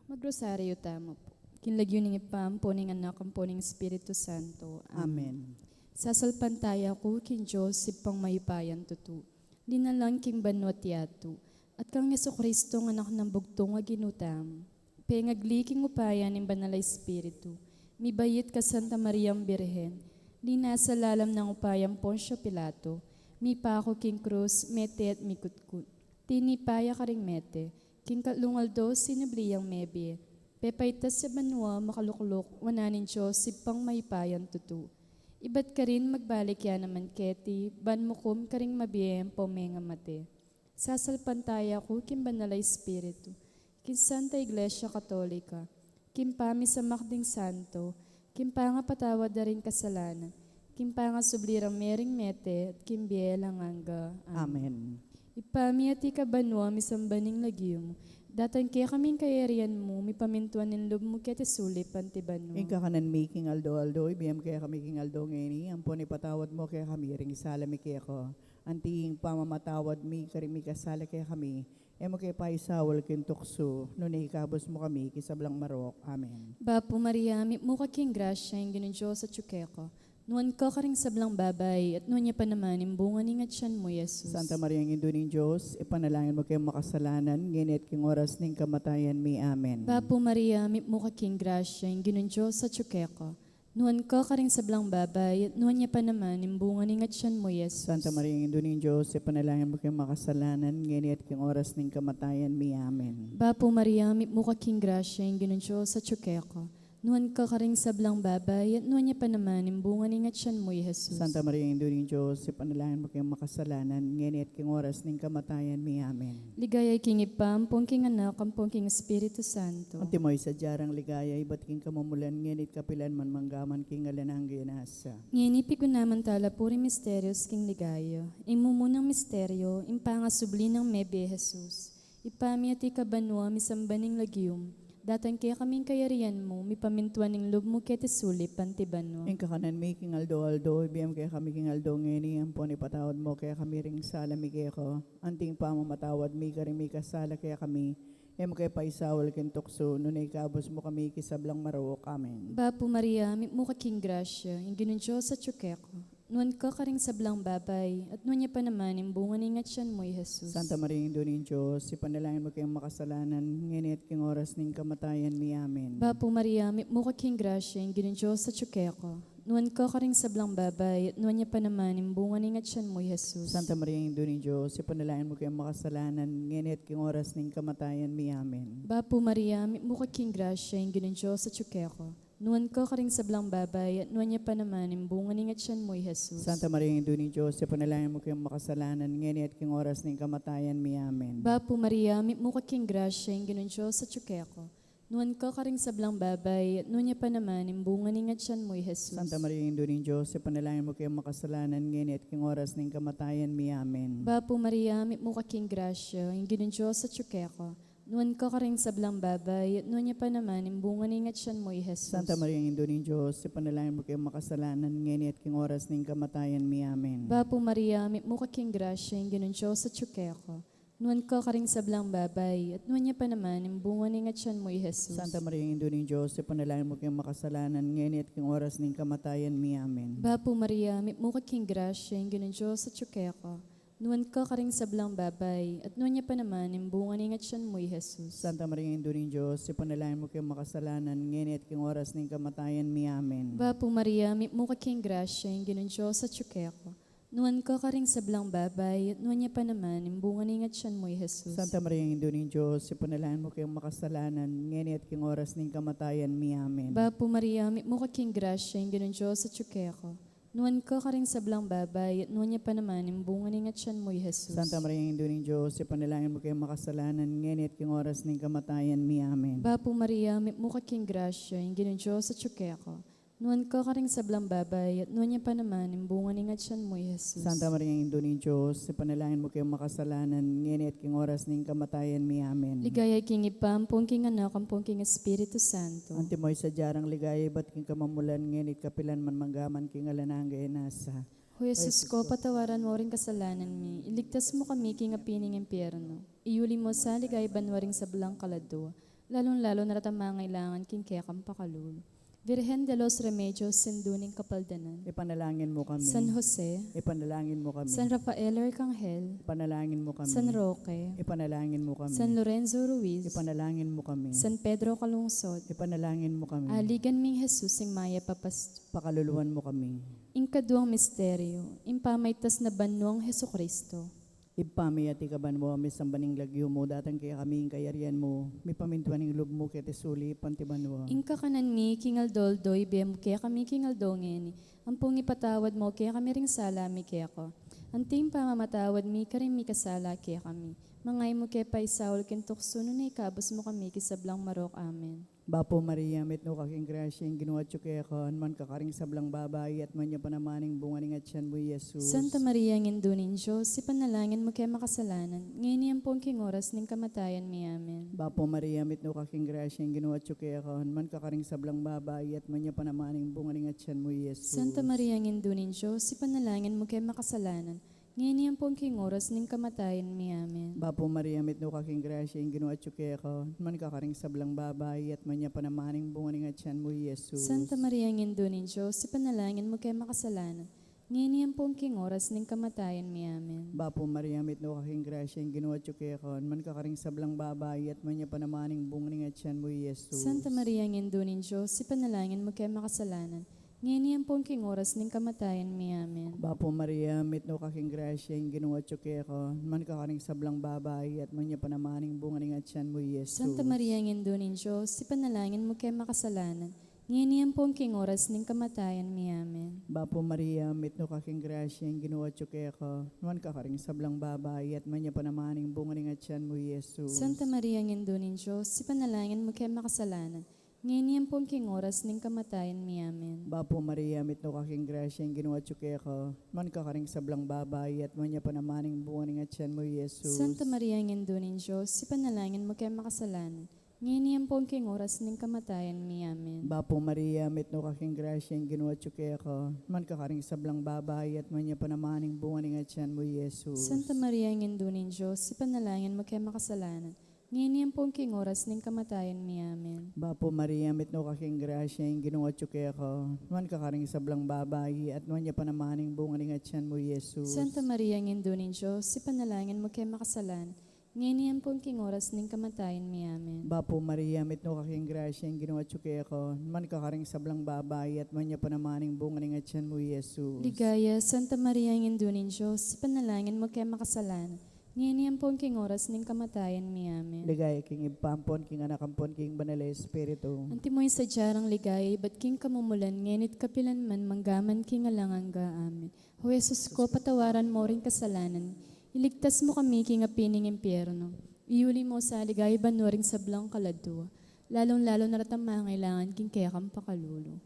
Magrosaryo tamo po. Kinlagyo ning ipam po ning anak ang po ning Espiritu Santo. Amen. Sasalpantaya ko kin Diyos sipang mayupayan tutu. Di na lang king banwat yatu. At kang Yeso Kristo ng anak ng bugtong nga ginutam. Pengagli king upayan ng banal na Espiritu. Mibayit ka Santa Mariang Birhen. Di nasa lalam ng upayang Poncio Pilato. Mi pako king krus, mete at mikutkut. Tinipaya ka ring mete. King kalungaldo sinabliyang mebe. Pepaitas sa banwa makaluklok wananin Diyos sipang maypayan tutu. Ibat ka rin magbalik yan naman keti, ban mukum ka rin mabiyem pomenga mate. Sasalpantaya ko kin banal na Espiritu, kin Santa Iglesia Katolika, kin pami sa makding santo, kin panga patawad na rin kasalanan, kin panga sublirang mering mete, at kin bielang angga. Amen. Ipami at ikabanwa misambaning lagyum, datan kaya kaming kayarian mo, mipamintuan ng loob mo kaya tisulip antibanwa. Ika kanan making aldo, ibiyam kaya kami king aldo ngeni, ampon ipatawad mo kaya kami ring salami kaya ko. Anting pamamatawad mi karimi kasala kaya kami, emo kaya paisawal kin tukso, nung ikabos mo kami kisablang marok. Amen. Bapo Maria, mo ka king grasya, yung gano'n Diyos at tsukeko. Nuan ka karing sablang babay, at nuan niya pa naman, imbungan ni nga tiyan mo, Jesus. Santa Maria ng Indo ng Diyos, ipanalangin mo kayong makasalanan, nginit king oras ning kamatayan mi. Amen. Bapo Maria, mo ka king grasya, yung gano'n Diyos at tsukeko. Nuan ka karing sablang babay, at nuan niya pa naman, imbungan ni nga tiyan mo, Jesus. Santa Maria ng Indo ng Diyos, ipanalangin mo kayong makasalanan, nginit king oras ning kamatayan mi. Amen. Bapo Maria, mo ka king grasya, yung gano'n Diyos at tsukeko. Nuan ka karing sablang babay, at nuan niya pa naman, imbungan ni nga tiyan mo, Jesus. Santa Maria ng Indo ng Diyos, ipanalangin mo kayong makasalanan, nginit king oras ning kamatayan mi. Amen. Ligaya king ipam, pong king anak, ang pong king Espiritu Santo. Ang timoy sa jarang ligaya, iba't king kamumulan, nginit kapilan man manggaman king alanang ginasa. Nginipi ko naman tala puri misterios king ligayo. Imumunang misteryo, impangasubli ng mebe Jesus. Ipami at ikabanwa, misambaning lagyum. Datan kaya kaming kayarian mo, mipamintuan ng loob mo kaya tisulip pantibanwa. Ing kakanan mi king aldo, ibiyam kaya kami king aldo ngeni, ampon ipatawad mo kaya kami ring salami kaya ko. Anting pamamatawad mi karing mi kasala kaya kami, emo kaya paisawal kin tukso, nung ikabos mo kami kisablang marok. Amen. Bapo Maria, mo ka king grasya, yung gano'n Diyos sa tsukeko. Nuan ka karing sablang babay, at nuan niya pa naman, imbungan ni nga tiyan mo, Jesus. Santa Maria ng Indo ng Diyos, ipanalangin mo kayong makasalanan, nginit king oras ning kamatayan mi. Amen. Bapo Maria, mo ka king grasya, yung gano'n Diyos sa tsukeko. Nuan ka karing sablang babay, at nuan niya pa naman, imbungan ni nga tiyan mo, Jesus. Santa Maria ng Indo ng Diyos, ipanalangin mo kayong makasalanan, nginit king oras ning kamatayan mi. Amen. Bapo Maria, mo ka king grasya, yung gano'n Diyos sa tsukeko. Nuan ka karing sablang babay, at nuan niya pa naman, imbungan ni nga tiyan mo, Jesus. Santa Maria ng Indo ng Diyos, ipanalangin mo kayong makasalanan, nginit king oras ning kamatayan mi. Amen. Bapo Maria, mo ka king grasya, yung gano'n Diyos sa tsukeko. Nuan ka karing sablang babay, at nuan niya pa naman, imbungan ni nga tiyan mo, Jesus. Santa Maria ng Indo ng Diyos, ipanalangin mo kayong makasalanan, nginit king oras ning kamatayan mi. Amen. Bapo Maria, mo ka king grasya, yung gano'n Diyos sa tsukeko. Nuan ka karing sablang babay, at nuan niya pa naman, imbungan ni nga tiyan mo, Jesus. Santa Maria ng Indo ng Diyos, ipanalangin mo kayong makasalanan, nginit king oras ning kamatayan mi. Amen. Bapo Maria, mo ka king grasya, yung gano'n Diyos sa tsukeko. Nuan ka karing sablang babay, at nuan niya pa naman, imbungan ni nga tiyan mo, Jesus. Santa Maria ng Indo ng Diyos, ipanalangin mo kayong makasalanan, nginit king oras ning kamatayan mi. Amen. Bapo Maria, mo ka king grasya, yung gano'n Diyos sa tsukeko. Nuan ka karing sablang babay, at nuan niya pa naman, imbungan ni nga tiyan mo, Jesus. Santa Maria ng Indo ng Diyos, ipanalangin mo kayong makasalanan, nginit king oras ning kamatayan mi. Amen. Bapo Maria, mo ka king grasya, yung gano'n Diyos sa tsukeko. Nuan ka karing sablang babay, at nuan niya pa naman, imbungan ni nga tiyan mo, Jesus. Santa Maria ng Indo ng Diyos, ipanalangin mo kayong makasalanan, nginit king oras ning kamatayan mi. Amen. Bapo Maria, mo ka king grasya, yung gano'n Diyos sa tsukeko. Nuan ka karing sablang babay, at nuan niya pa naman, imbungan ni nga tiyan mo, Jesus. Santa Maria ng Indo ng Diyos, ipanalangin mo kayong makasalanan, nginit king oras ning kamatayan mi. Amen. Bapo Maria, mo ka king grasya, yung gano'n Diyos sa tsukeko. Nuan ka karing sablang babay, at nuan niya pa naman, imbungan ni nga tiyan mo, Jesus. Santa Maria ng Indo ng Diyos, ipanalangin mo kayong makasalanan, nginit king oras ning kamatayan mi. Amen. Ligaya king ipam, pong king anak, ang pong king Espiritu Santo. Ang timoy sa jarang ligaya, ba't king kamamulan, nginit kapilan man manggaman king alanang nasa. O Jesus ko, patawaran mo rin kasalanan mi. Iligtas mo kami king apining impyerno. Iuli mo sa ligay banwaring sa belang kalado. lalong-lalo na ratamangailangan king kekam pakalul. Virgen de los Remedios, sinduning kapaldanan. Ipanalangin mo kami. San Jose, Ipanalangin mo kami. San Rafael Arcangel, Ipanalangin mo kami. San Roque, Ipanalangin mo kami. San Lorenzo Ruiz, Ipanalangin mo kami. San Pedro Calungsod, Ipanalangin mo kami. aligan ming Jesus ing maya papasto. Pakaluluwan mo kami. Ingkaduang misteryo, impamaitas na banwang Heso Kristo. Ipami at ikaban mo, may sambaning lagyo mo, datang kaya kami kayarian mo, may pamintuan ng loob mo, kaya tesuli, pantiban mo. Ingka kanan mi, kingal doldoy, bem kaya kami kingal dongeni. Ampong ipatawad mo, kaya kami ring sala mi kaya ko. Anting pamamatawad mi, karing mi kasala kaya kami. Mangay mo kaya pa isaul kintukso, nun ay kabos mo kami kisablang marok. Amen. Bapo Maria, met no kaking grasya, yung ginawa kaya ko, man kakaring sablang babay, at man niya panamaning bunga ng atyan mo, Jesus. Santa Maria, ngindunin Diyos, si panalangin mo kaya makasalanan. Ngayon niyan po ang kingoras ng kamatayan mi. Amen. Bapo Maria, met no kaking grasya, yung ginawa kaya ko, man kakaring sablang babay, at man niya panamaning bunga ng atyan mo, Jesus. Santa Maria, ngindunin Diyos, si panalangin mo kaya makasalanan. Ngayon niyan po ang kingoras ng kamatayan mi. Amen. Bapo Maria, met no kaking grasya, yung ginawa kaya ko, man kakaring sablang babay, at man niya panamaning bunga ng atyan mo, Jesus. Santa Maria, ngindunin Diyos, si panalangin mo kaya makasalanan. Ngayon niyan po ang kingoras ng kamatayan mi. Amen. Bapo Maria, met no kaking grasya, yung ginawa kaya ko, man kakaring sablang babay, at man niya panamaning bunga ng atyan mo, Jesus. Santa Maria, ngindunin Diyos, si panalangin mo kaya makasalanan. Ngayon niyan po ang kingoras ng kamatayan mi. Amen. Bapo Maria, met no kaking grasya, yung ginawa kaya ko, man kakaring sablang babay, at man niya panamaning bunga ng atyan mo, Jesus. Santa Maria, ngindunin Diyos, si panalangin mo kaya makasalanan. Ngayon niyan po ang kingoras ng kamatayan mi. Amen. Bapo Maria, met no kaking grasya, yung ginawa kaya ko, man kakaring sablang babay, at man niya panamaning bunga ng atyan mo, Jesus. Santa Maria, ngindunin Diyos, si panalangin mo kaya makasalanan. Ngayon niyan po ang kingoras ng kamatayan mi. Amen. Bapo Maria, met no kaking grasya, yung ginawa kaya ko, man kakaring sablang babay, at man niya panamaning bunga ng atyan mo, Jesus. Santa Maria, ngindunin Diyos, si panalangin mo kaya makasalanan. Ngayon niyan po ang kingoras ng kamatayan mi. Amen. Bapo Maria, met no kaking grasya, yung ginawa kaya ko, man kakaring sablang babay, at man niya panamaning bunga ng atyan mo, Jesus. Santa Maria, ngindunin Diyos, si panalangin mo kaya makasalanan. Ngayon niyan po ang kingoras ng kamatayan mi. Amen. Bapo Maria, met no kaking grasya, yung ginawa kaya ko, man kakaring sablang babay, at man niya panamaning bunga ng atyan mo, Jesus. Santa Maria, ngindunin Diyos, si panalangin mo kaya makasalanan. Ngayon niyan po ang kingoras ng kamatayan mi. Amen. Bapo Maria, met no kaking grasya, yung ginawa kaya ko, man kakaring sablang babay, at man niya panamaning bunga ng atyan mo, Jesus. Ligaya, Santa Maria, ngindunin Diyos, si panalangin mo kaya makasalanan. Ngayon niyan po ang kingoras ng kamatayan mi. Amen. Ligaya king ipampon, king anakampon, king banal Espiritu. Antimoy sa jarang ligaya, ba't king kamumulan, ngenit kapilan man, manggaman king alangangga. Amen. O Jesus ko, patawaran mo rin kasalanan. Iligtas mo kami king apining impyerno. Iuli mo sa ligaya banwa ring sablang kaladwa. Lalong-lalo na ratang mangailangan king kaya kang pakalulo.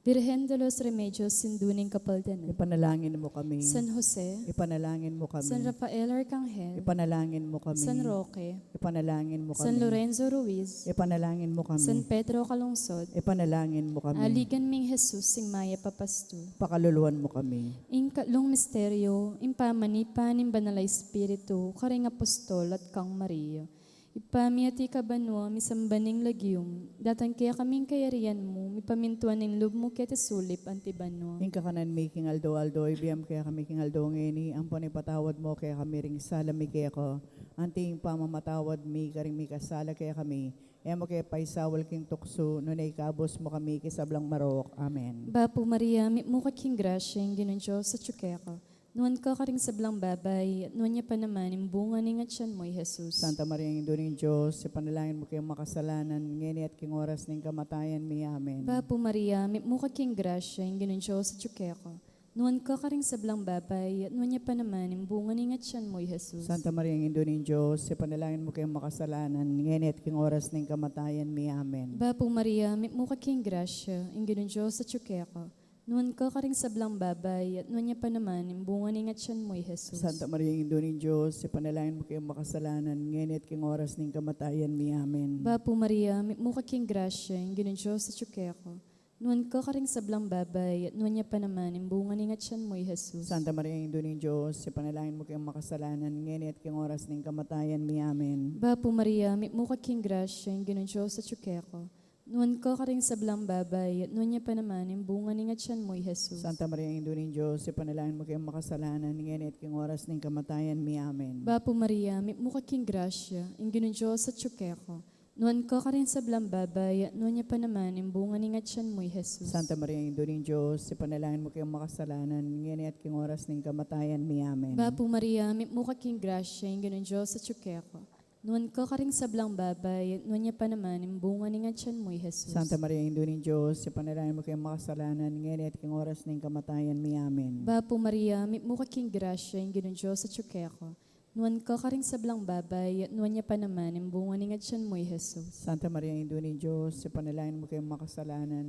Virgen de los Remedios, sinduning kapaldanan. Ipanalangin mo kami. San Jose, Ipanalangin mo kami. San Rafael Arcangel, Ipanalangin mo kami. San Roque, Ipanalangin mo kami. San Lorenzo Ruiz, Ipanalangin mo kami. San Pedro Calungsod, Ipanalangin mo kami. aligan ming Jesus sing maya papasto. Pakaluluwan mo kami. Ing katlong misteryo, impamanipan ng banal Espiritu, karing apostol at kang Maria. Ipamiati ka banwa, misambaning lagyum, datang kaya kaming kayarian mo, mipamintuan ng loob mo kaya sulip antibanwa. Ing kakanan mi king aldo, ibiyam kaya kami king aldo ngeni, ang panipatawad mo kaya kami ring salami kaya ko, anting pamamatawad mi karing mi kasala kaya kami, emo kaya paisawal king tukso, nunay kabos mo kami kisablang marok. Amen. Bapo Maria, mukha king grasya, yung ginon Diyos sa tsukeka. Nuwan ka karing sablang babay, at nuwan niya pa naman yung bunga ng atyan mo, Jesus. Santa Maria, ang Ing Diyos, sa panalangin mo kayong makasalanan, ngeni at king oras ng kamatayan mi. Amen. Bapo Maria, mukha king grasya, yung ginon Diyos sa tsukeka. Nuwan ka karing sablang babay, at nuwan niya pa naman yung bunga ng atyan mo, Jesus. Santa Maria, ang Ing Diyos, sa panalangin mo kayong makasalanan, ngeni at king oras ng kamatayan mi. Amen. Bapo Maria, mukha king grasya, yung ginon Diyos sa tsukeka. Nuwan ka karing sablang babay, at nuwan niya pa naman yung bunga ng atyan mo, Jesus. Santa Maria, ang Ing Diyos, sa panalangin mo kayong makasalanan, ngeni at king oras ng kamatayan mi. Amen. Bapo Maria, mukha king grasya, yung ginon Diyos sa tsukeka. Nuan ka karing sablang babay, at nuan niya pa naman, imbungan ingat siyan mo, Jesus. Santa Maria, Ina ng Diyos, ipanalangin mo kayong makasalanan, ngayon at king oras ng kamatayan mi. Amen. Bapo Maria, may mukha king grasya, yung ginon Diyos sa tsukeko. Nuan ka karing sablang babay, at nuan niya pa naman, imbungan ingat siyan mo, Jesus. Santa Maria, Ina ng Diyos, ipanalangin mo kayong makasalanan, ngayon at king oras ng kamatayan mi. Amen. Bapo Maria, may mukha king grasya, yung ginon Diyos sa tsukeko. Nuan ka karing sablang babay, at nuan niya pa naman, imbungan ingat siyan mo, Jesus. Santa Maria, Ina ng Diyos, ipanalangin mo kayong makasalanan, ngayon at king oras ng kamatayan mi. Amen. Bapo Maria, may mukha king grasya, yung ginon Diyos sa tsukeko. Nuan ka karing sablang babay, at nuan niya pa naman, imbungan ingat siyan mo, Jesus. Santa Maria, Ina ng Diyos, ipanalangin mo kayong makasalanan, ngayon at king oras ng kamatayan mi. Amen. Bapo Maria, may mukha king grasya, yung ginon Diyos sa tsukeko. Nuan ka karing sablang babay, at nuan niya pa naman, imbungan ingat siyan mo, Jesus. Santa Maria, Ina ng Diyos, ipanalangin mo kayong makasalanan,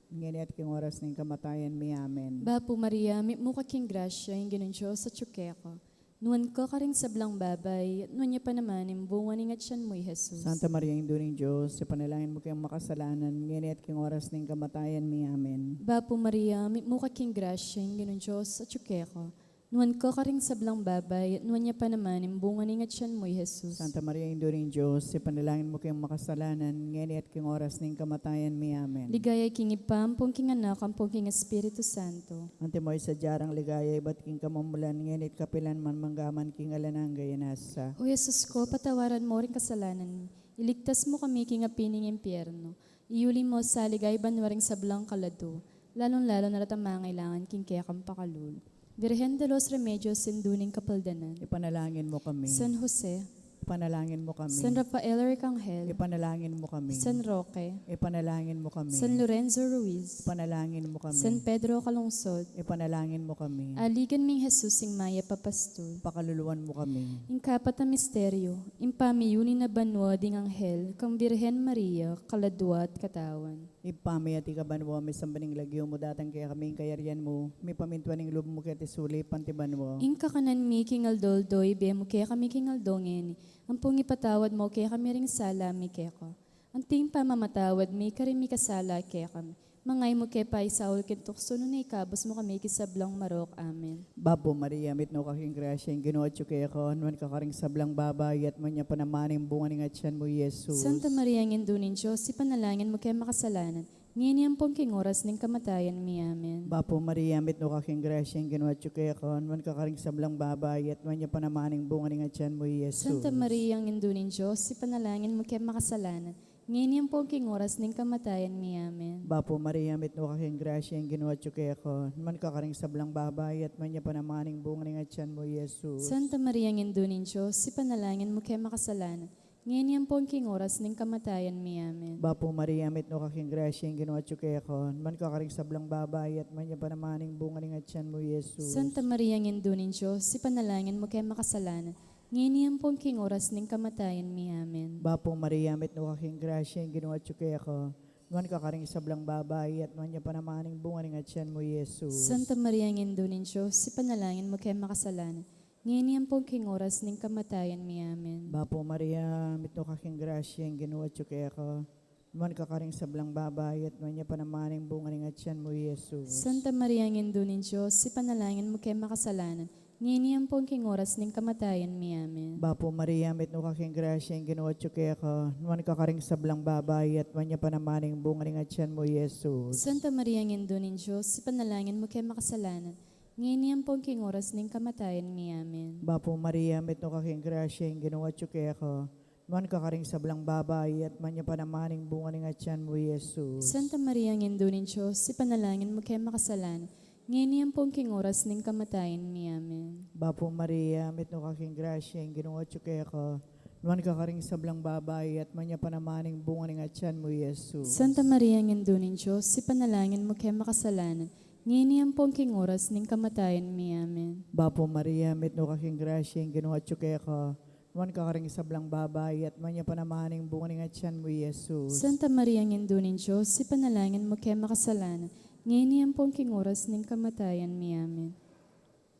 ngayon at king oras ng kamatayan mi. Amen. Bapo Maria, may mukha king grasya, yung ginon Diyos sa tsukeko. Nuan ka karing sablang babay, at nuan niya pa naman, imbungan ingat siyan mo, Jesus. Santa Maria, Ina ng Diyos, ipanalangin mo kayong makasalanan, ngayon at king oras ng kamatayan mi. Amen. Bapo Maria, may mukha king grasya, yung ginon Diyos sa tsukeko. Nuan ka karing sablang babay, at nuan niya pa naman, imbungan ingat siyan mo, Jesus. Santa Maria, Ina ng Diyos, ipanalangin mo kayong makasalanan, ngayon at king oras ng kamatayan mi. Amen. Ligaya king ipampong king anak, ampong king Espiritu Santo. Ante mo sa jarang ligaya, iba't king kamamulan, ngayon at kapilan man manggaman king alanang gayanasa. O Jesus ko, patawaran mo rin kasalanan. Iligtas mo kami king apining impyerno. Iuli mo sa ligay banwaring sablang kalado. Lalong-lalo na ratamangailangan king kaya kang pakalul. Virgen de los Remedios, sinduning kapaldanan. Ipanalangin mo kami. San Jose, Ipanalangin mo kami. San Rafael Arcangel, Ipanalangin mo kami. San Roque, Ipanalangin mo kami. San Lorenzo Ruiz, Ipanalangin mo kami. San Pedro Calungsod, Ipanalangin mo kami. aligan ming Jesus sing Maya Papastol. Pakaluluwan mo kami. Ing kapat na misteryo, impamiyuni na banwa ding anghel, kang Birhen Maria, kaladwa at katawan. Ipamay at ikabanwo, may sambaning lagyo mo, datang kaya kami kayarian mo, may pamintuan ng loob mo kaya tisuli, pantiban mo. Ing kakanan mi king aldoldoy, be mo kaya kami king aldongen, ang pong ipatawad mo kaya kami ring sala mi kaya ko. Ang ting pamamatawad mi karimi kasala kaya kami. Mangay mo kaya pa isaul kintukso no na ikabos mo kami kisablang marok. Amen. Babo Maria, mit no kaking grasya, yung ginuot yung kaya ko, anuan kakaring sablang babay, at manya panamaning bunga ng atyan mo, Jesus. Santa Maria ng Indunin Diyos, ipanalangin mo kaya makasalanan. Ngayon yan pong king oras ng kamatayan mi. Amen. Babo Maria, mit no kaking grasya, yung ginuot yung kaya ko, anuan kakaring sablang babay, at manya panamaning bunga ng atyan mo, Jesus. Santa Maria ng Indunin Diyos, ipanalangin mo kaya makasalanan. Ngayon yan pong king oras ng kamatayan mi. Amen. Babo Maria, mit no kaking grasya, yung ginuot yung kaya ko, anuan kakaring sablang babay, at manya panamaning bunga ng atyan mo, Jesus. Santa Maria ng Indunin Diyos, ipanalangin mo kaya makasalanan. Ngayon yan pong king oras ng kamatayan mi. Amen. Babo Maria, mit no kaking grasya, yung ginuot yung kaya ko, anuan kakaring sablang babay, at manya panamaning bunga ng atyan mo, Jesus. Santa Maria ng Indunin Diyos, ipanalangin mo kaya makasalanan. Ngayon yan pong king oras ng kamatayan mi. Amen. Bapo Maria, mit no kaking grasya, yung ginuot yung kaya ko, nuan kakaring sablang babay, at nuan niya panamaning bunga ng atyan mo, Jesus. Santa Maria ng Indunin Diyos, ipanalangin mo kaya makasalanan. Ngayon yan pong king oras ng kamatayan mi. Amen. Bapo Maria, mit no kaking grasya, yung ginuot yung kaya ko, nuan kakaring sablang babay, at nuan niya panamaning bunga ng atyan mo, Jesus. Santa Maria ng Indunin Diyos, ipanalangin mo kaya makasalanan. Ngayon yan pong king oras ng kamatayan mi. Amen. Bapo Maria, mit no kaking grasya, yung ginuot yung kaya ko, nuan kakaring sablang babay, at nuan niya panamaning bunga ng atyan mo, Jesus. Santa Maria ng Indunin Diyos, ipanalangin mo kaya makasalanan. Ngayon yan pong king oras ng kamatayan mi. Amen. Bapo Maria, mit no kaking grasya, yung ginuot yung kaya ko, nuan kakaring sablang babay, at manya panamaning bunga ng atyan mo, Jesus. Santa Maria ng Indunin Diyos, ipanalangin mo kaya makasalanan. Ngayon yan pong king oras ng kamatayan mi. Amen. Bapo Maria, mit no kaking grasya, yung ginuot yung kaya ko, nuan kakaring sablang babay, at manya panamaning bunga ng atyan mo, Jesus. Santa Maria ng Indunin Diyos, ipanalangin mo kaya makasalanan. Ngayon yan pong king oras ng kamatayan mi. Amen. Bapo Maria, mit no kaking grasya, yung ginuot yung kaya ko, nuan kakaring sablang babay, at manya panamaning bunga ng atyan mo, Jesus. Santa Maria ng Indunin Diyos, ipanalangin mo kaya makasalanan. Ngayon yan pong king oras ng kamatayan mi. Amen.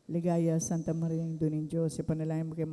Ligaya, Santa Maria, yung doon ng Diyos, ipanalangin mo kayo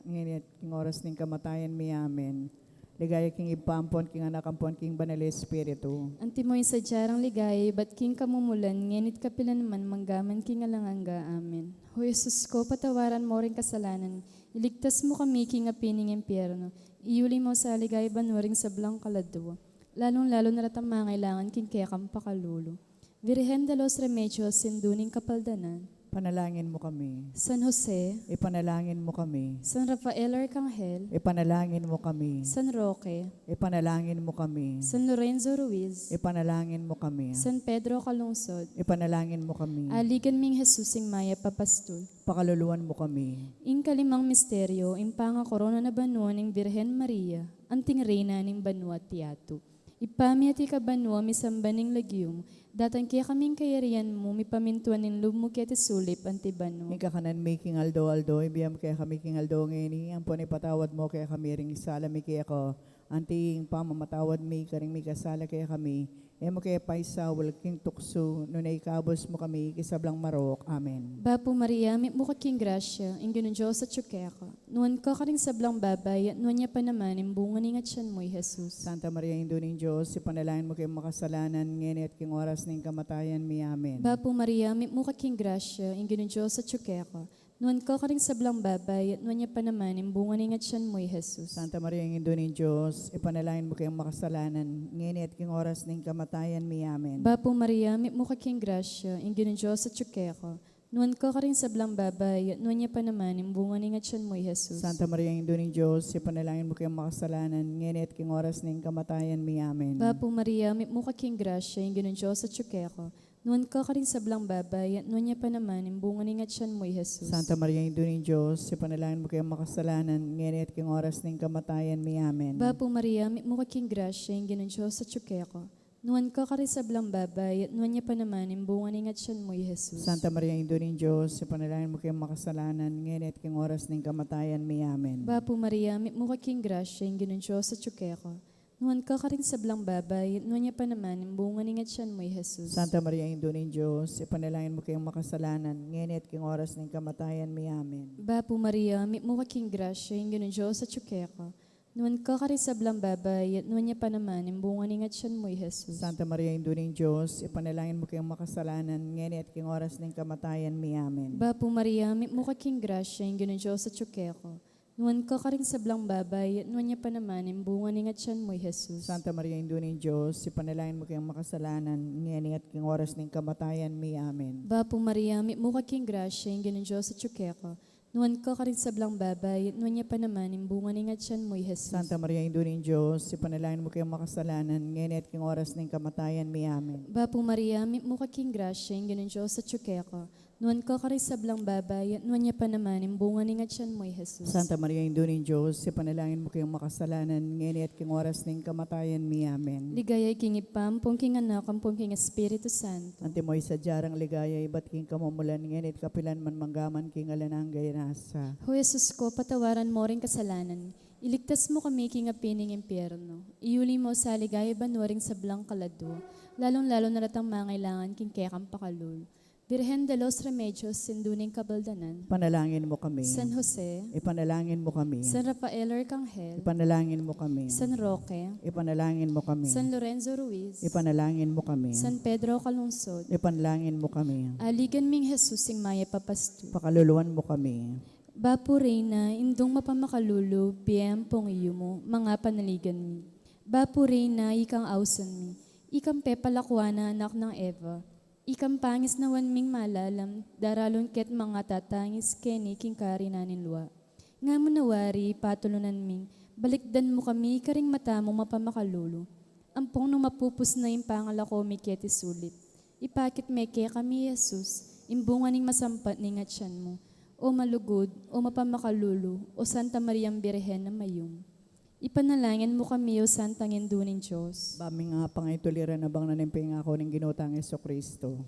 ngayon at king oras ng kamatayan mi. Amen. Ligaya king ipampon, king anak ampon, king banal espiritu. Antimoy sa jarang ligay, ba't king kamumulan, ngenit kapilan naman manggaman king alanganga. Amen. O Jesus ko, patawaran mo rin kasalanan. Iligtas mo kami king apining impyerno. Iuli mo sa ligay banuring sa blang kaladwa. Lalong-lalo na ratang mangailangan king kaya kang pakalulo. Virgen de los Remedios, sinduning kapaldanan. Panalangin mo kami. San Jose, Ipanalangin mo kami. San Rafael Arcangel, Ipanalangin mo kami. San Roque, Ipanalangin mo kami. San Lorenzo Ruiz, Ipanalangin mo kami. San Pedro Calungsod, Ipanalangin mo kami. aligan ming Jesusing Maya Papastol. Pakaluluan mo kami. Ing kalimang misteryo, impanga korona na banwa ng Birhen Maria, anting reyna ng banwa tiyatu. Ipami ati ka banwa misambaning lagyum, datan kaya kaming kayarian mo, mipamintuan ng lumo kaya ti sulip anti banwa. Ika kanan making aldo, ibiyam kaya kami king aldo ngeni, ang panipatawad mo kaya kami ring salami kaya ko, anting pamamatawad mi karing mi kasala kaya kami, emo kaya paisawal king tukso, nunay kabos mo kami, kisablang marok. Amen. Bapo Maria, may mukha king grasya, ingin ng Diyos at tsukeka. Nuan ka karing sablang babay, at nuan niya pa naman, imbungan ng atyan mo'y Jesus. Santa Maria, Indo ng Diyos, ipanalangin mo kayong makasalanan, ngayon at king oras ng kamatayan mi. Amen. Bapo Maria, may mukha king grasya, ingin ng Diyos at tsukeka. Nuan ka karing sablang babay, at nuan niya pa naman, imbungan ng atyan mo'y Jesus. Santa Maria, Indo ng Diyos, ipanalangin mo kayong makasalanan, ngayon at king oras ng kamatayan mi. Amen. Bapo Maria, may mukha king grasya, ingin ng Diyos at tsukeka. Nuan ka karing sablang babay, at nuan niya pa naman, imbungan ng atyan mo'y Jesus. Santa Maria, Indo ng Diyos, ipanalangin mo kayong makasalanan, ngayon at king oras ng kamatayan mi. Amen. Bapo Maria, may mukha king grasya, ingin ng Diyos at tsukeka. Nuan ka karing sablang babay, at nuan niya pa naman, imbungan ng atyan mo'y Jesus. Santa Maria, Indo ng Diyos, ipanalangin mo kayong makasalanan, ngayon at king oras ng kamatayan mi. Amen. Bapo Maria, may mukha king grasya, ingin ng Diyos at tsukeka. Nuan ka karing sablang babay, at nuan niya pa naman, imbungan ng atyan mo'y Jesus. Santa Maria, Indo ng Diyos, ipanalangin mo kayong makasalanan, ngayon at king oras ng kamatayan mi. Amen. Bapo Maria, may mukha king grasya, ingin ng Diyos at tsukeka. Nuan ka karing sablang babay, at nuan niya pa naman, imbungan ng atyan mo'y Jesus. Santa Maria, Indo ng Diyos, ipanalangin mo kayong makasalanan, ngayon at king oras ng kamatayan mi. Amen. Bapo Maria, may mukha king grasya, ingin ng Diyos at tsukeka. Nuan ka karing sablang babay, at nuan niya pa naman, imbungan ng atyan mo'y Jesus. Santa Maria, Indo ng Diyos, ipanalangin mo kayong makasalanan, ngayon at king oras ng kamatayan mi. Amen. Bapo Maria, may mukha king grasya, ingin ng Diyos at tsukeka. Nuan ka karing sablang babay, at nuan niya pa naman, imbungan ng atyan mo'y Jesus. Santa Maria, Indo ng Diyos, ipanalangin mo kayong makasalanan, ngayon at king oras ng kamatayan mi. Amen. Bapo Maria, may mukha king grasya, ingin ng Diyos at tsukeka. Nuan ka karing sablang babay, at nuan niya pa naman, imbungan ng atyan mo'y Jesus. Santa Maria, Indo ng Diyos, ipanalangin mo kayong makasalanan, ngayon at king oras ng kamatayan mi. Amen. Bapo Maria, may mukha king grasya, ingin ng Diyos at tsukeka. Nuan ka karing sablang babay, at nuan niya pa naman, imbungan ng atyan mo'y Jesus. Santa Maria, Indo ng Diyos, ipanalangin mo kayong makasalanan, ngayon at king oras ng kamatayan mi. Amen. Ligaya king ipam, pong king anak, ang pong king Espiritu Santo. Antimoy sa jarang ligaya, iba't king kamumulan, ngayon at kapilan man manggaman, king alanang nasa. O Jesus ko, patawaran mo rin kasalanan. Iligtas mo kami king apining impyerno. Iuli mo sa ligaya banwaring sa blang kalado. Lalong-lalo na ratang mangailangan king kekang pakalul. Virgen de los Remedios, sinduning kabaldanan. Panalangin mo kami. San Jose, Ipanalangin mo kami. San Rafael Arcangel, Ipanalangin mo kami. San Roque, Ipanalangin mo kami. San Lorenzo Ruiz, Ipanalangin mo kami. San Pedro Calungsod, Ipanalangin mo kami. aligan ming Jesusing Maya Papastu. Pakaluluan mo kami. Bapo Reyna, indong mapamakalulu, biyam pong iyo mo, mga panaligan mi. Bapo Reyna, ikang ausan mi. Ikang pepalakwana anak ng Eva. Ikang pangis na wanming malalam, daralon ket mga tatangis keni king kari nanin luwa. Nga mo nawari, patulunan ming, balikdan mo kami, karing mata mo mapamakalulu. Ampong nung mapupus na yung pangalako mi keti sulit. Ipakit meke kami, Jesus, imbunganing masampat ni ngatyan mo. O malugod, o mapamakalulu, o Santa Mariang Birhen na mayum. Ipanalangin mo kami, o Santang Induning Diyos. Baming nga pangituliran na bang nanimping ako ng ginutang Yeso Kristo.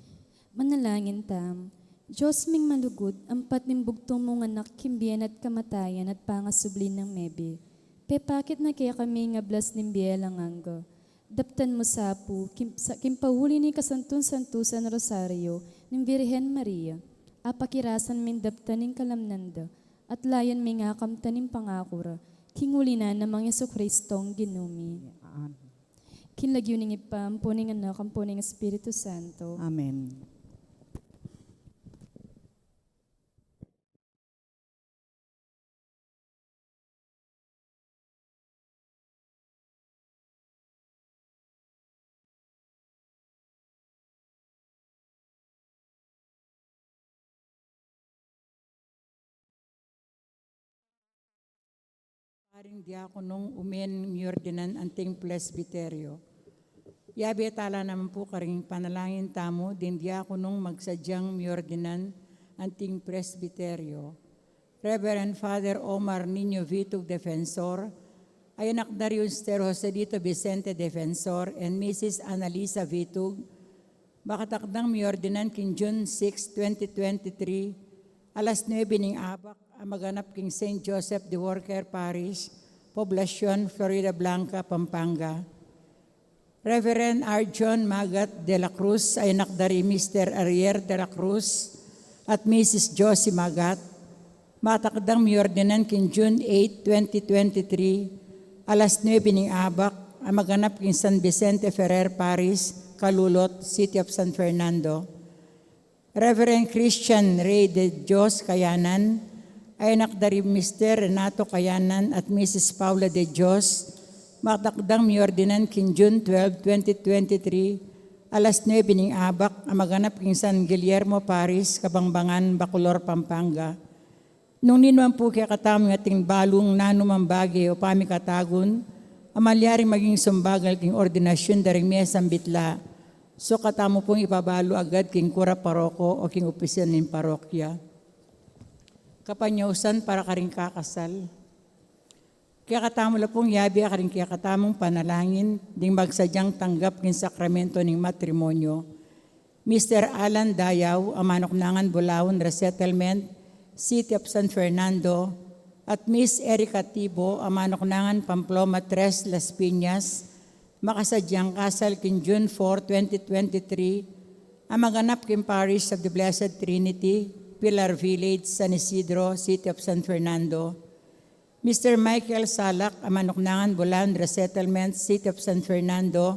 Manalangin tam. Diyos ming malugod, ampat ning bugtong mong anak, kimbiyan at kamatayan at pangasublin ng mebe. Pepakit na kaya kami nga blas ning biyelang angga. Daptan mo sapu, kimpahuli ni kasantun-santusan Rosario, ng Birhen Maria. Apakirasan min daptan ning kalamnanda, at layan may nga kamtaning pangakura. Kingulina namang Yesu Kristong ginumi. Kinlagyo ning ipam, puning anak, ang puning Espiritu Santo. Amen. Paring Diakonong Umen Yordinan Anting Presbiterio. Yabi tala naman po karing panalangin tamo din Diakonong magsadyang Yordinan Anting Presbiterio. Reverend Father Omar Niño Vitug Defensor, Anak Darius Ter Joselito Vicente Defensor, and Mrs. Analisa Vitug, Bakatakdang Yordinan king June 6, 2023, alas 9 ning abak, ang maganap king St. Joseph the Worker Parish, Poblacion, Florida Blanca, Pampanga. Reverend R. John Magat de la Cruz, ay anak dari Mr. Arier de la Cruz at Mrs. Josie Magat, matakdang miordinan king June 8, 2023, alas 9 ning abak, ang maganap king San Vicente Ferrer Parish, Calulot, City of San Fernando. Reverend Christian Ray de Dios Kayanan, ay anak dari Mr. Renato Kayanan at Mrs. Paula de Dios, matakdang miordinan king June 12, 2023, alas 9 ning abak, ang maganap king San Guillermo Paris, Kabangbangan, Bacolor, Pampanga. Nung ninuan po kaya katamo ating balong nanumambagi o pamikatagon, amalyari maging sumbagal king ordinasyon daring mesang bitla, so katamo pong ipabalo agad king kura paroko o king opisyan ng parokya. Kapanyausan para karing kakasal. Kaya katamo la pong yabi karing kaya katamong panalangin ding magsadyang tanggap king sakramento ng matrimonyo. Mr. Alan Dayaw, Amanoknangan, Bulaon, Resettlement, City of San Fernando, at Miss Erica Tibo, Amanoknangan, Pamplona, Tres, Las Piñas, makasadyang kasal king June 4, 2023, ang maganap king Parish of the Blessed Trinity, Pilar Village, San Isidro, City of San Fernando. Mr. Michael Salak, Amanoknangan, Bulaon, Resettlement, City of San Fernando,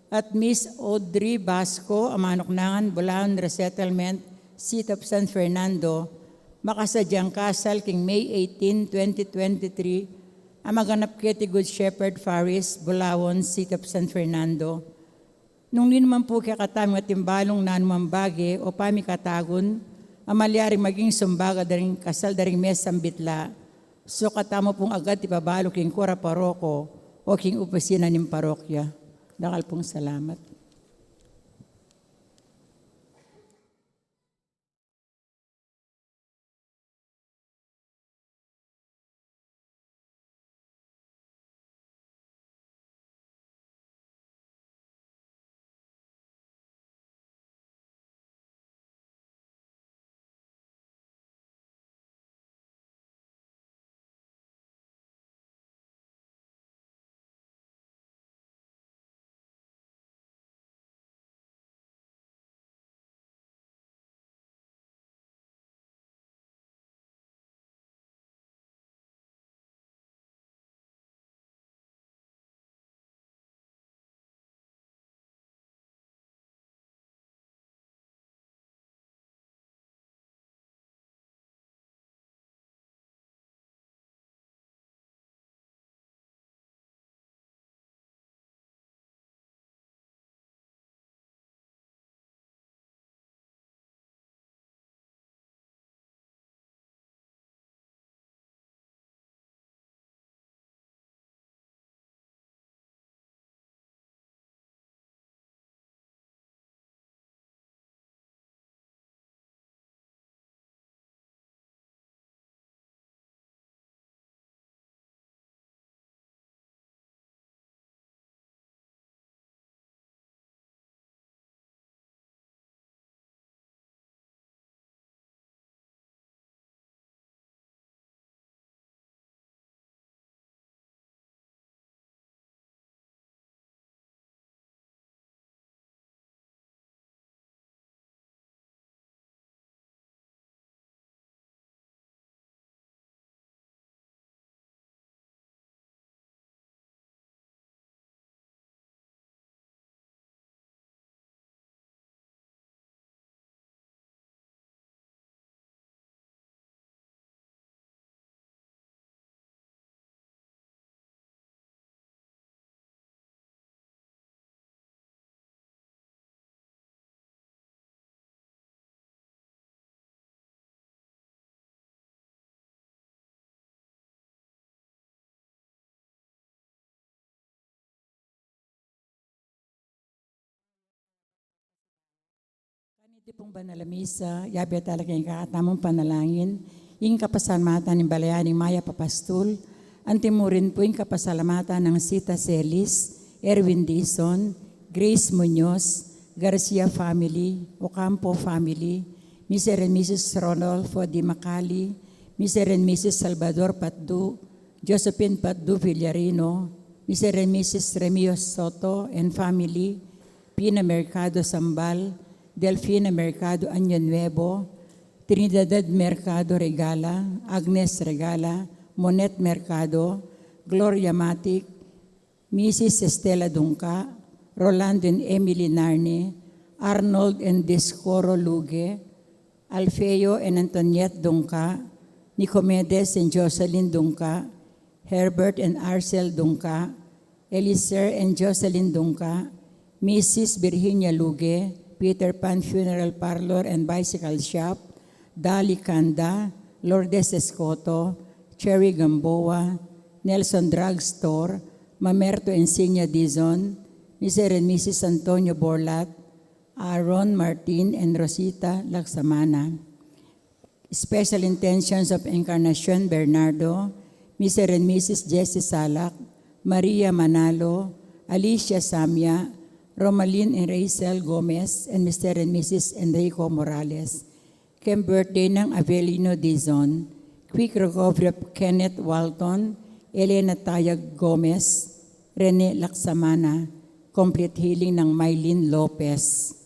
at Miss Audrey Basco, Amanoknangan, Bulaon, Resettlement, City of San Fernando, makasadyang kasal king May 18, 2023, ang maganap kiti Good Shepherd Parish, Bulaon, City of San Fernando. Nung ninuman po kaya katami at timbalong nanumambagi o pamikatagon, amalyari maging sumbaga daring kasal daring mesang bitla, so katamo pong agad ipabalo king kura paroko o king opisina ng parokya. Dakal pong salamat. Iti pong banal na misa, yabi talaga yung kakatamong panalangin, yung kapasalamatan ng Balayaning Maya Papastul, antimurin po yung kapasalamatan ng Sita Celis, Erwin Dizon, Grace Muñoz, Garcia family, Ocampo family, Mr. and Mrs. Ronolfo Di Macali, Mr. and Mrs. Salvador Patdu, Josephine Patdu Villarino, Mr. and Mrs. Remio Soto and family, Pina Mercado Sambal, Delfina Mercado Año Nuevo, Trinidad Mercado Regala, Agnes Regala, Monet Mercado, Gloria Matic, Mrs. Estela Dungka, Rolando and Emily Narne, Arnold and Discoro Luge, Alfeo and Antoniette Dungka, Nicomedes and Jocelyn Dungka, Herbert and Arcel Dungka, Eliser and Jocelyn Dungka, Mrs. Virginia Luge, Peter Pan Funeral Parlor and Bicycle Shop, Dali Kanda, Lourdes Escoto, Cherry Gamboa, Nelson Drug Store, Mamerto Insignia Dizon, Mr. and Mrs. Antonio Borlat, Aaron Martin and Rosita Laksamana. Special intentions of Encarnacion Bernardo, Mr. and Mrs. Jessie Salak, Maria Manalo, Alicia Samia, Romalyn and Rachel Gomez, and Mr. and Mrs. Enrico Morales. Kem birthday ng Avelino Dizon, quick recovery of Kenneth Walton, Elena Tayag Gomez, Rene Laksamana, complete healing ng Mylene Lopez.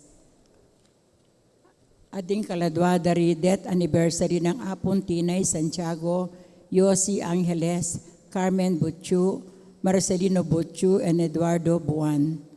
Ading kaladwadari death anniversary ng Apon Tinay Santiago, Yossi Angeles, Carmen Butchu, Marcelino Butchu, and Eduardo Buwan.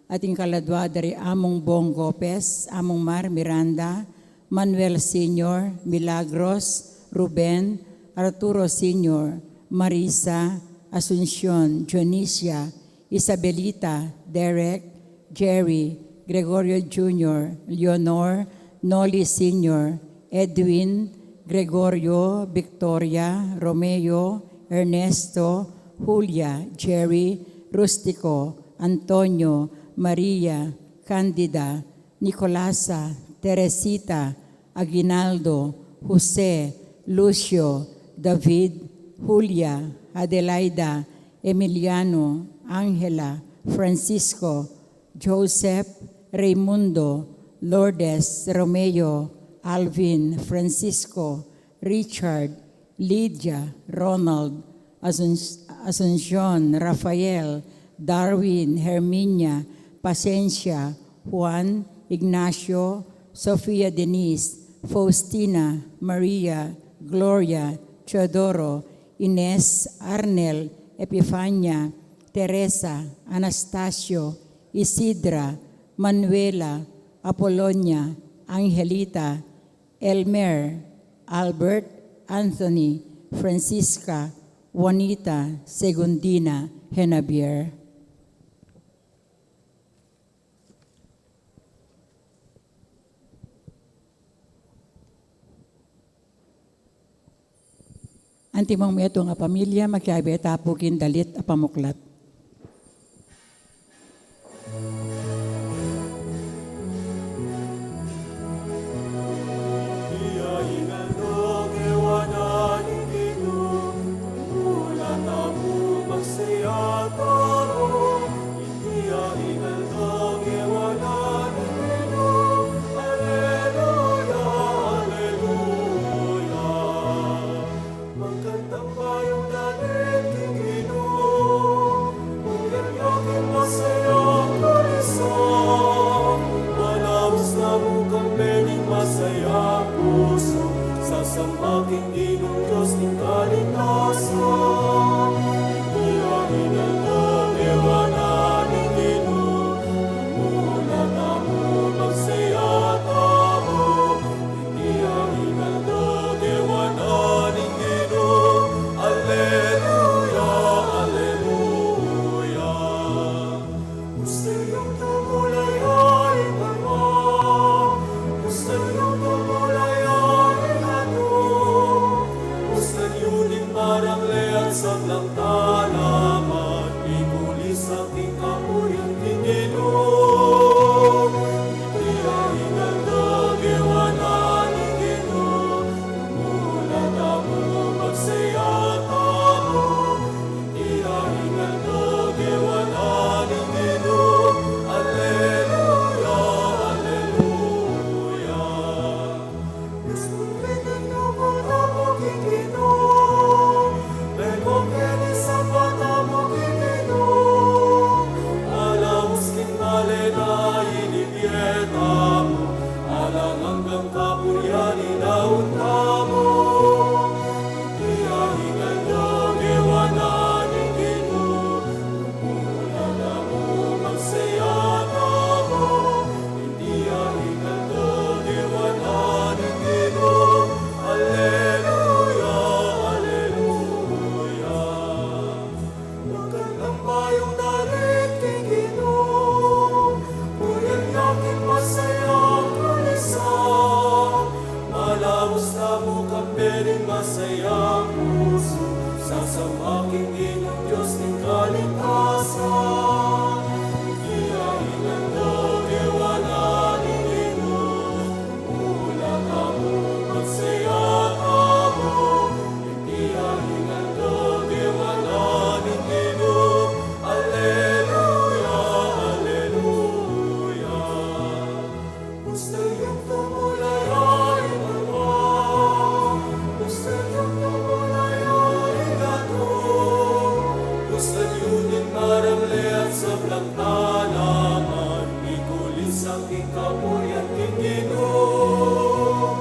Ating kaladwadari Among Bong Gopez, Among Mar Miranda, Manuel Sr., Milagros, Ruben, Arturo Sr., Marisa, Asuncion, Jonicia, Isabelita, Derek, Jerry, Gregorio Jr., Leonor, Noli Sr., Edwin, Gregorio, Victoria, Romeo, Ernesto, Julia, Jerry, Rustico, Antonio, Maria, Candida, Nicolasa, Teresita, Aguinaldo, Jose, Lucio, David, Julia, Adelaida, Emiliano, Angela, Francisco, Joseph, Raimundo, Lourdes, Romeo, Alvin, Francisco, Richard, Lydia, Ronald, Asuncion, Rafael, Darwin, Herminia, Pasencia, Juan, Ignacio, Sofia Denise, Faustina, Maria, Gloria, Teodoro, Ines, Arnel, Epifania, Teresa, Anastasio, Isidra, Manuela, Apolonia, Angelita, Elmer, Albert, Anthony, Francisca, Juanita, Segundina, Henabier. Antimong meto nga pamilya, magkabe tapukin dalit a pamuklat. Samaking Ginong Diyos ng kalikasan, iyahin ang ewanan ng Ginoo, mula tamo magsaya tamo, iyahin ang ewanan ng Ginoo, Alleluia, Alleluia. Gusto yung tumulayain naman, gusto yung tumulayain parang leat sa lang tanaman, ikulis ang ikapuyan ng Ginoo. Iyahin ang masayang puso, sasamaking Ginong Diyos ng kaligtasan. Iyahinan daw, iwanan ni Ginoo, umuulan amo, magsaya amo. Iyahinan daw, iwanan ni Ginoo, Alleluia, Alleluia. Gusto yung tumulay ay malwag, gusto yung tumulay ay gatong, gusto yung maramle at sablang tanaman, ikulis ang ikapoy at Ginoo.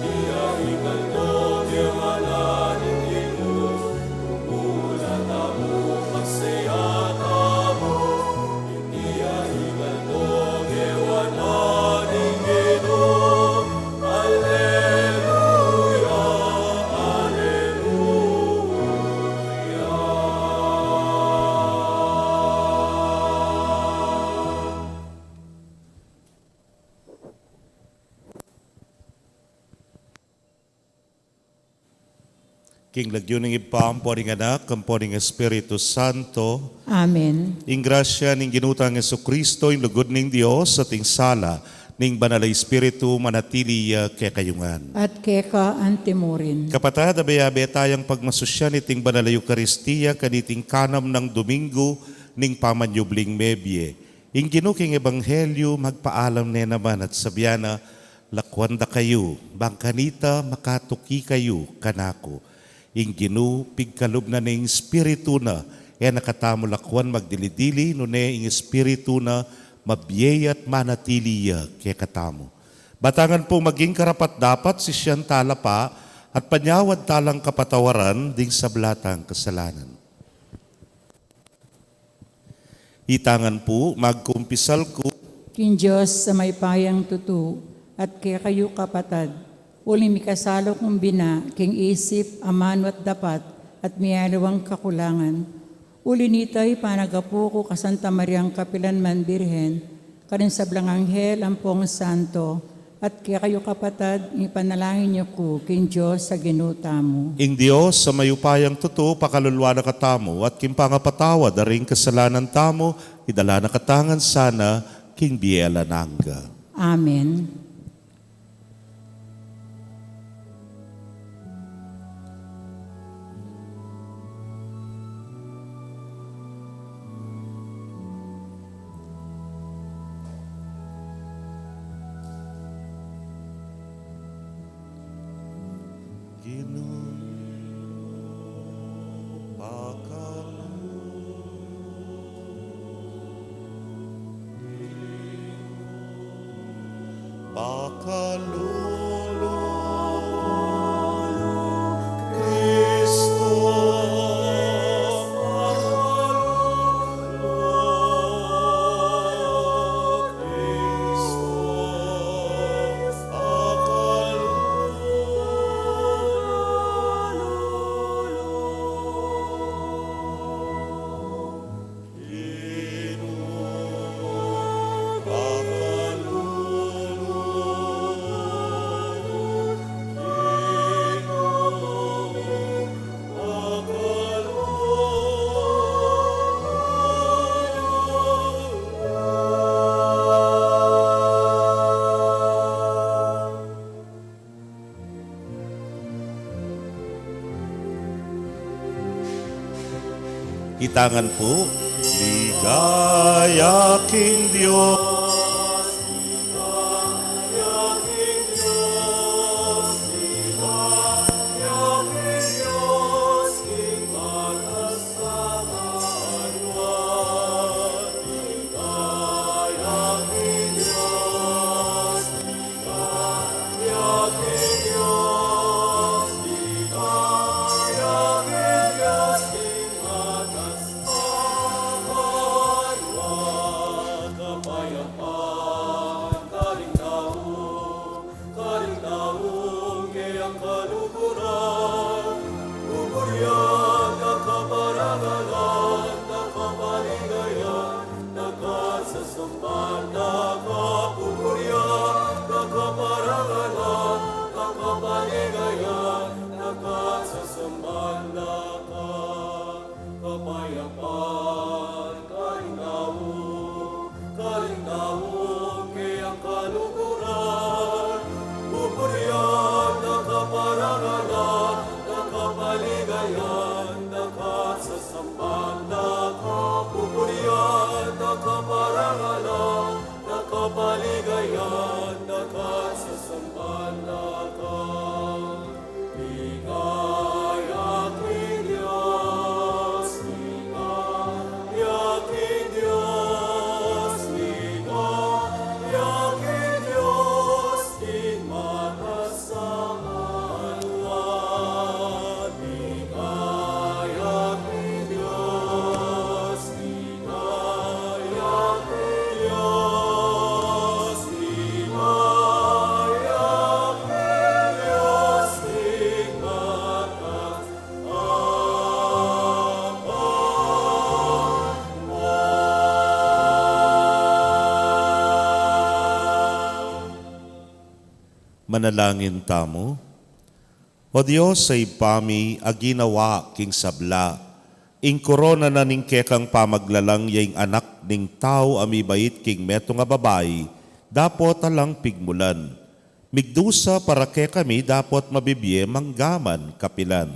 Iyahinan daw, iwanan ni Ginoo, umuulan amo, magsaya amo. Iyahinan daw, iwanan ni Ginoo, Alleluia, Alleluia. King lagyo ng ipam, poring anak, poring Espiritu Santo, Amen. ing grasya ning ginutang Kristo, ing lugod ning Dios, sa ting sala, ning banal na Espiritu, manatili kay kayungan. At keka antimurin. Kapatad, abayabe tayang pagmasusyan iting banal na Eukaristiya, kaniting kanam ng Domingo, ning pamanyubling mebye. Ing ginuking Ebanghelyo, magpaalam ne naman at sabyana, lakwanda kayo, bangkanita makatuki kayo, kanako. Ing ginu, pigkalob na ning Espiritu na, nakatamo lakwan magdilidili, no ne ing Espiritu na, mabiyayat manatili kay katamo. Batangan po maging karapat dapat si siyang talapa at panyawad talang kapatawaran ding sablatang kasalanan. Itangan po, magkumpisal ko, King Diyos sa may payang tutu, at kaya kayo kapatad, uli mikasalo kong bina, king isip, amano at dapat, at miyalawang kakulangan. Uli nito'y panagapo ko ka Santa Mariang Kapilanman Birhen, kanin sa blang anghel ang pong santo, at kaya kayo kapatad, ipanalangin niyo ko, king Diyos sa ginuta mo. ing Diyos sa mayupayang tuto, pakalulwa na katamo, at kimpangapatawad na ring kasalanan tamo, idala na katangan sana, king Biela Nanga. Amen. Itangan po, ligaya king Diyos. Kapaya Sasambanda ka, kapayapaan, kalinaw, kaya kaluguran, pupurihan, nakaparangalan, nakapaligayan, nakasasambanda ka, pupurihan, nakaparangalan, nakapaligayan, nakasasambanda ka. Ligaya king Diyos, ligaya king Diyos, ligaya king Diyos, king makasalan. Ligaya king Diyos, ligaya king Diyos, ligaya king Diyos, king Manalangin tamo. O Diyos, sa ipami, aginawa king sabla, ing korona na ning kekang pamaglalang yaing anak ning tao amibait king meto nga babay, dapot alang pigmulan. Migdusa para ke kami dapot mabibye manggaman kapilan.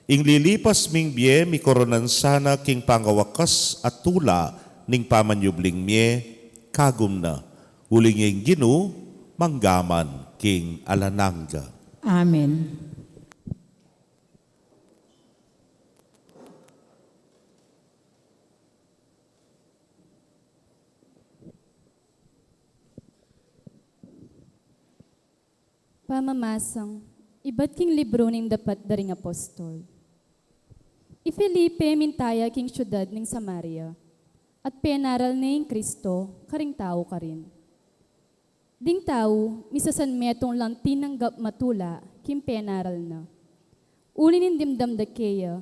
Ing lilipas ming biye mi koronan sana king pangawakas at tula ning pamanyubling mie, kagum na. Uling ing ginu, manggaman king alananga. Amen. Pamamasang, iba't king libro ning dapat daring apostol. Ifilipe mintaya king syudad ning Samaria, at penaral ning Kristo, karing tao ka rin. Ding tao, misasan metong lang tinanggap matula, kim penaral na. Uli nin dimdam da keya,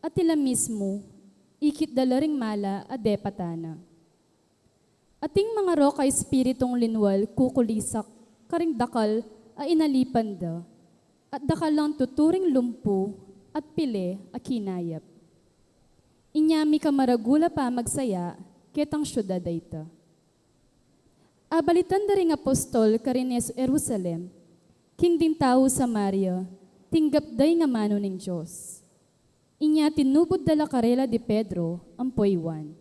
at tila mismo, ikit dalaring mala a depatana. Ating mga roka espiritong linwal kukulisak, karing dakal a inalipan da, at dakal lang tuturing lumpo at pile a kinayap. Inyami ka maragula pa magsaya, ketang syudad dayta. Abalitan da ring apostol karines Jerusalem, king din tao Samaria, tinggap day nga mano ning Diyos. Inya tinubod dala karela di Pedro, ampoy Juan.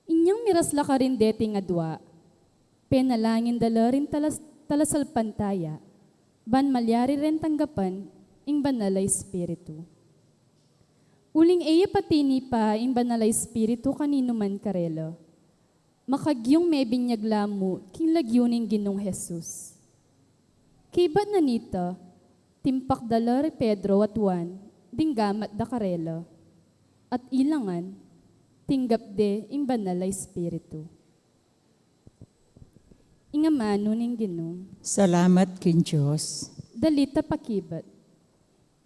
Inyang mirasla ka rin deti nga dua, penalangin dala rin talasal pantaya, ban malyari rin tanggapan, ing banalay espiritu. Uling eya patini pa ing banalay espiritu kanino man karela, makagyong may binyagla mo, king lagyuning ginong Jesus. Kibat na nita, timpak dala ri Pedro at Juan, dinggamat da karela, at ilangan, tinggap de ing banalay espiritu. Ingamano ning ginong, Salamat kin Diyos. dalita pakibat.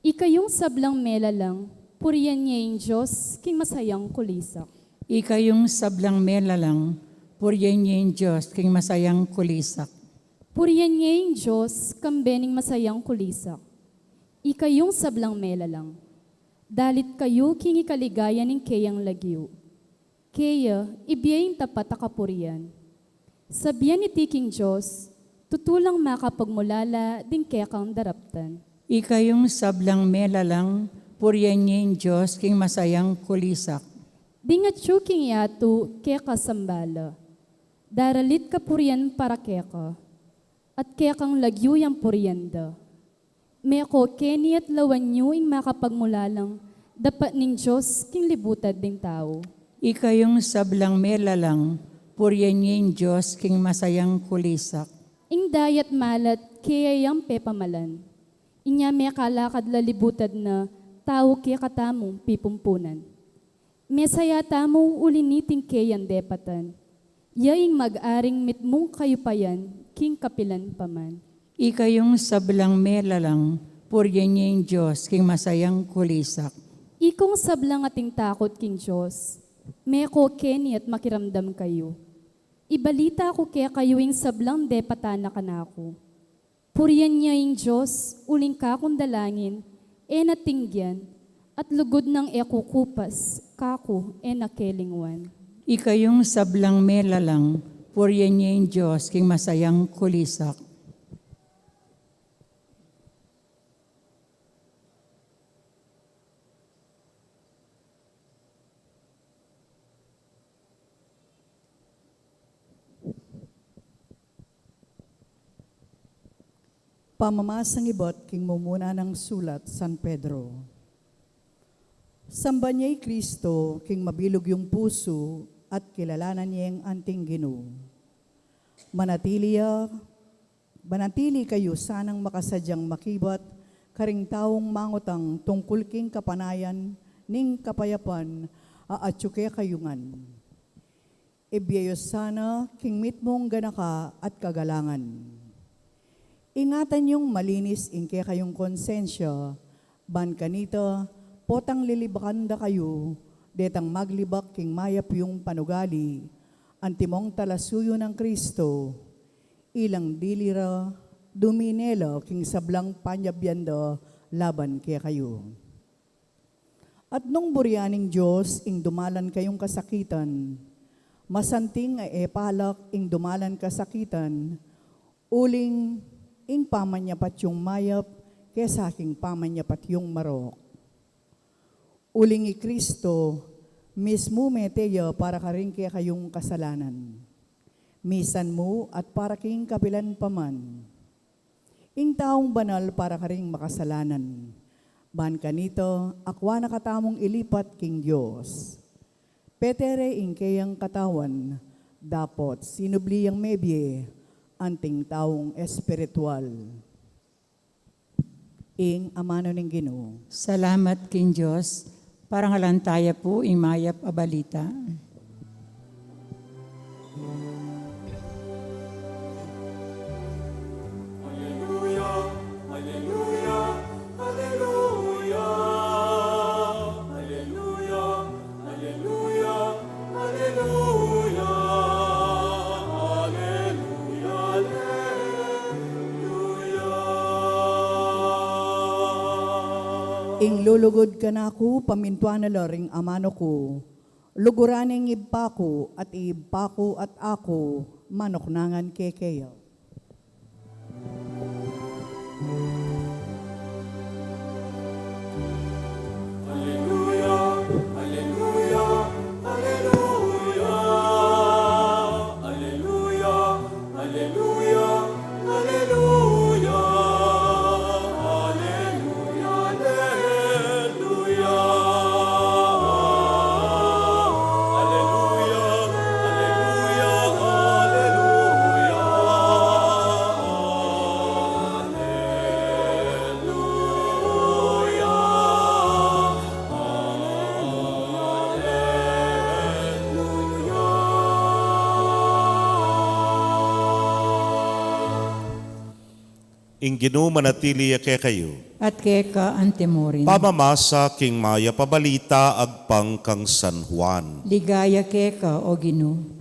Ikayong sablang mela lang, puriyan niya yung Diyos, king masayang kulisak. Ikayong sablang mela lang, puriyan niya yung Diyos, king masayang kulisak. Puriyan niya yung Diyos, kambening masayang kulisak. Ikayong sablang mela lang. Dalit kayo, king ikaligaya ning kayang lagyo. Kaya, ibiyaying tapat a kapuriyan. Sabihan ni Tiking Diyos, tutulang makapagmulala din kekang daraptan. Ikayong sablang mela lang, puriyan niya yung Diyos, king masayang kulisak. Di nga tsuking yatu keka sambala. Daralit ka puriyan para keka, at kekang lagyo yang purianda. Meko keni at lawan nyo ing makapagmulalang, dapat ning Diyos king libutad ding tao. Ikayong sablang mela lang, puriyan niya yung Diyos, king masayang kulisak. Ing dayat malat kaya yang pepamalan. Inya may kalakad lalibutad na tao kaya katamong pipumpunan. Mesaya tamo uliniting kayan depatan. Yaing mag-aring mitmong kayupayan, king kapilan paman. Ikayong sablang mela lang, puriyan niya yung Diyos, king masayang kulisak. Ikong sablang ating takot king Diyos, meko keni at makiramdam kayo. Ibalita ko kaya kayuing sablang depatana kanako. Puriyan niya yung Diyos, uling kakong dalangin, natingyan, at lugod ng ekukupas, kako, nakelingwan. Ikayong sablang melalang, puryan niya yung Diyos, king masayang kulisak. Pamamasang ibot king mumuna ng sulat San Pedro. Samba niya'y Kristo, king mabilog yung puso at kilalanan niyang anting Ginoo. Manatili kayo sanang makasadyang makibat, karing taong mangutang tungkol king kapanayan, ning kapayapan, aatsuke kayungan. Ibiyayos sana king mitmong ganaka at kagalangan. Ingatan yung malinis ingke kayong konsensya, ban kanita, potang lilibakanda kayo, detang maglibak king mayap yung panugali, antimong talasuyo ng Kristo, ilang dilira, duminelo king sablang panyabyanda, laban kaya kayo. At nung buryaning Diyos, ing dumalan kayong kasakitan, masanting ay epalak ing dumalan kasakitan, uling ing pamanyapat yung mayap, kesa aking pamanyapat yung marok. Uling Kristo, mismo meteya para karing kaya kayong kasalanan. Misan mo at para king kapilan paman. Ing taong banal para karing makasalanan. Ban kanito, akwa nakatamong ilipat king Diyos. Petere ing kayang katawan, dapot sinubli yang mebye, anting taong espiritual. Ing amano ng Ginoo. Salamat king Diyos, parang alantaya po imayap abalita. Alleluia, alleluia, alleluia. Alleluia, alleluia, alleluia. Alleluia, alleluia. Ing lulugod ka na ako, pamintuan na laring amano ko. Luguraning ibpa ko at ibpa ko at ako, manoknangan kekeyo. Alleluia, alleluia, alleluia. Alleluia, alleluia, alleluia. Alleluia, alleluia. Alleluia, Ing Ginoo manatili kay kayo. At keka antemorin. Pamamasa king maya pabalita agpang kang San Juan. Ligaya keka o Ginoo.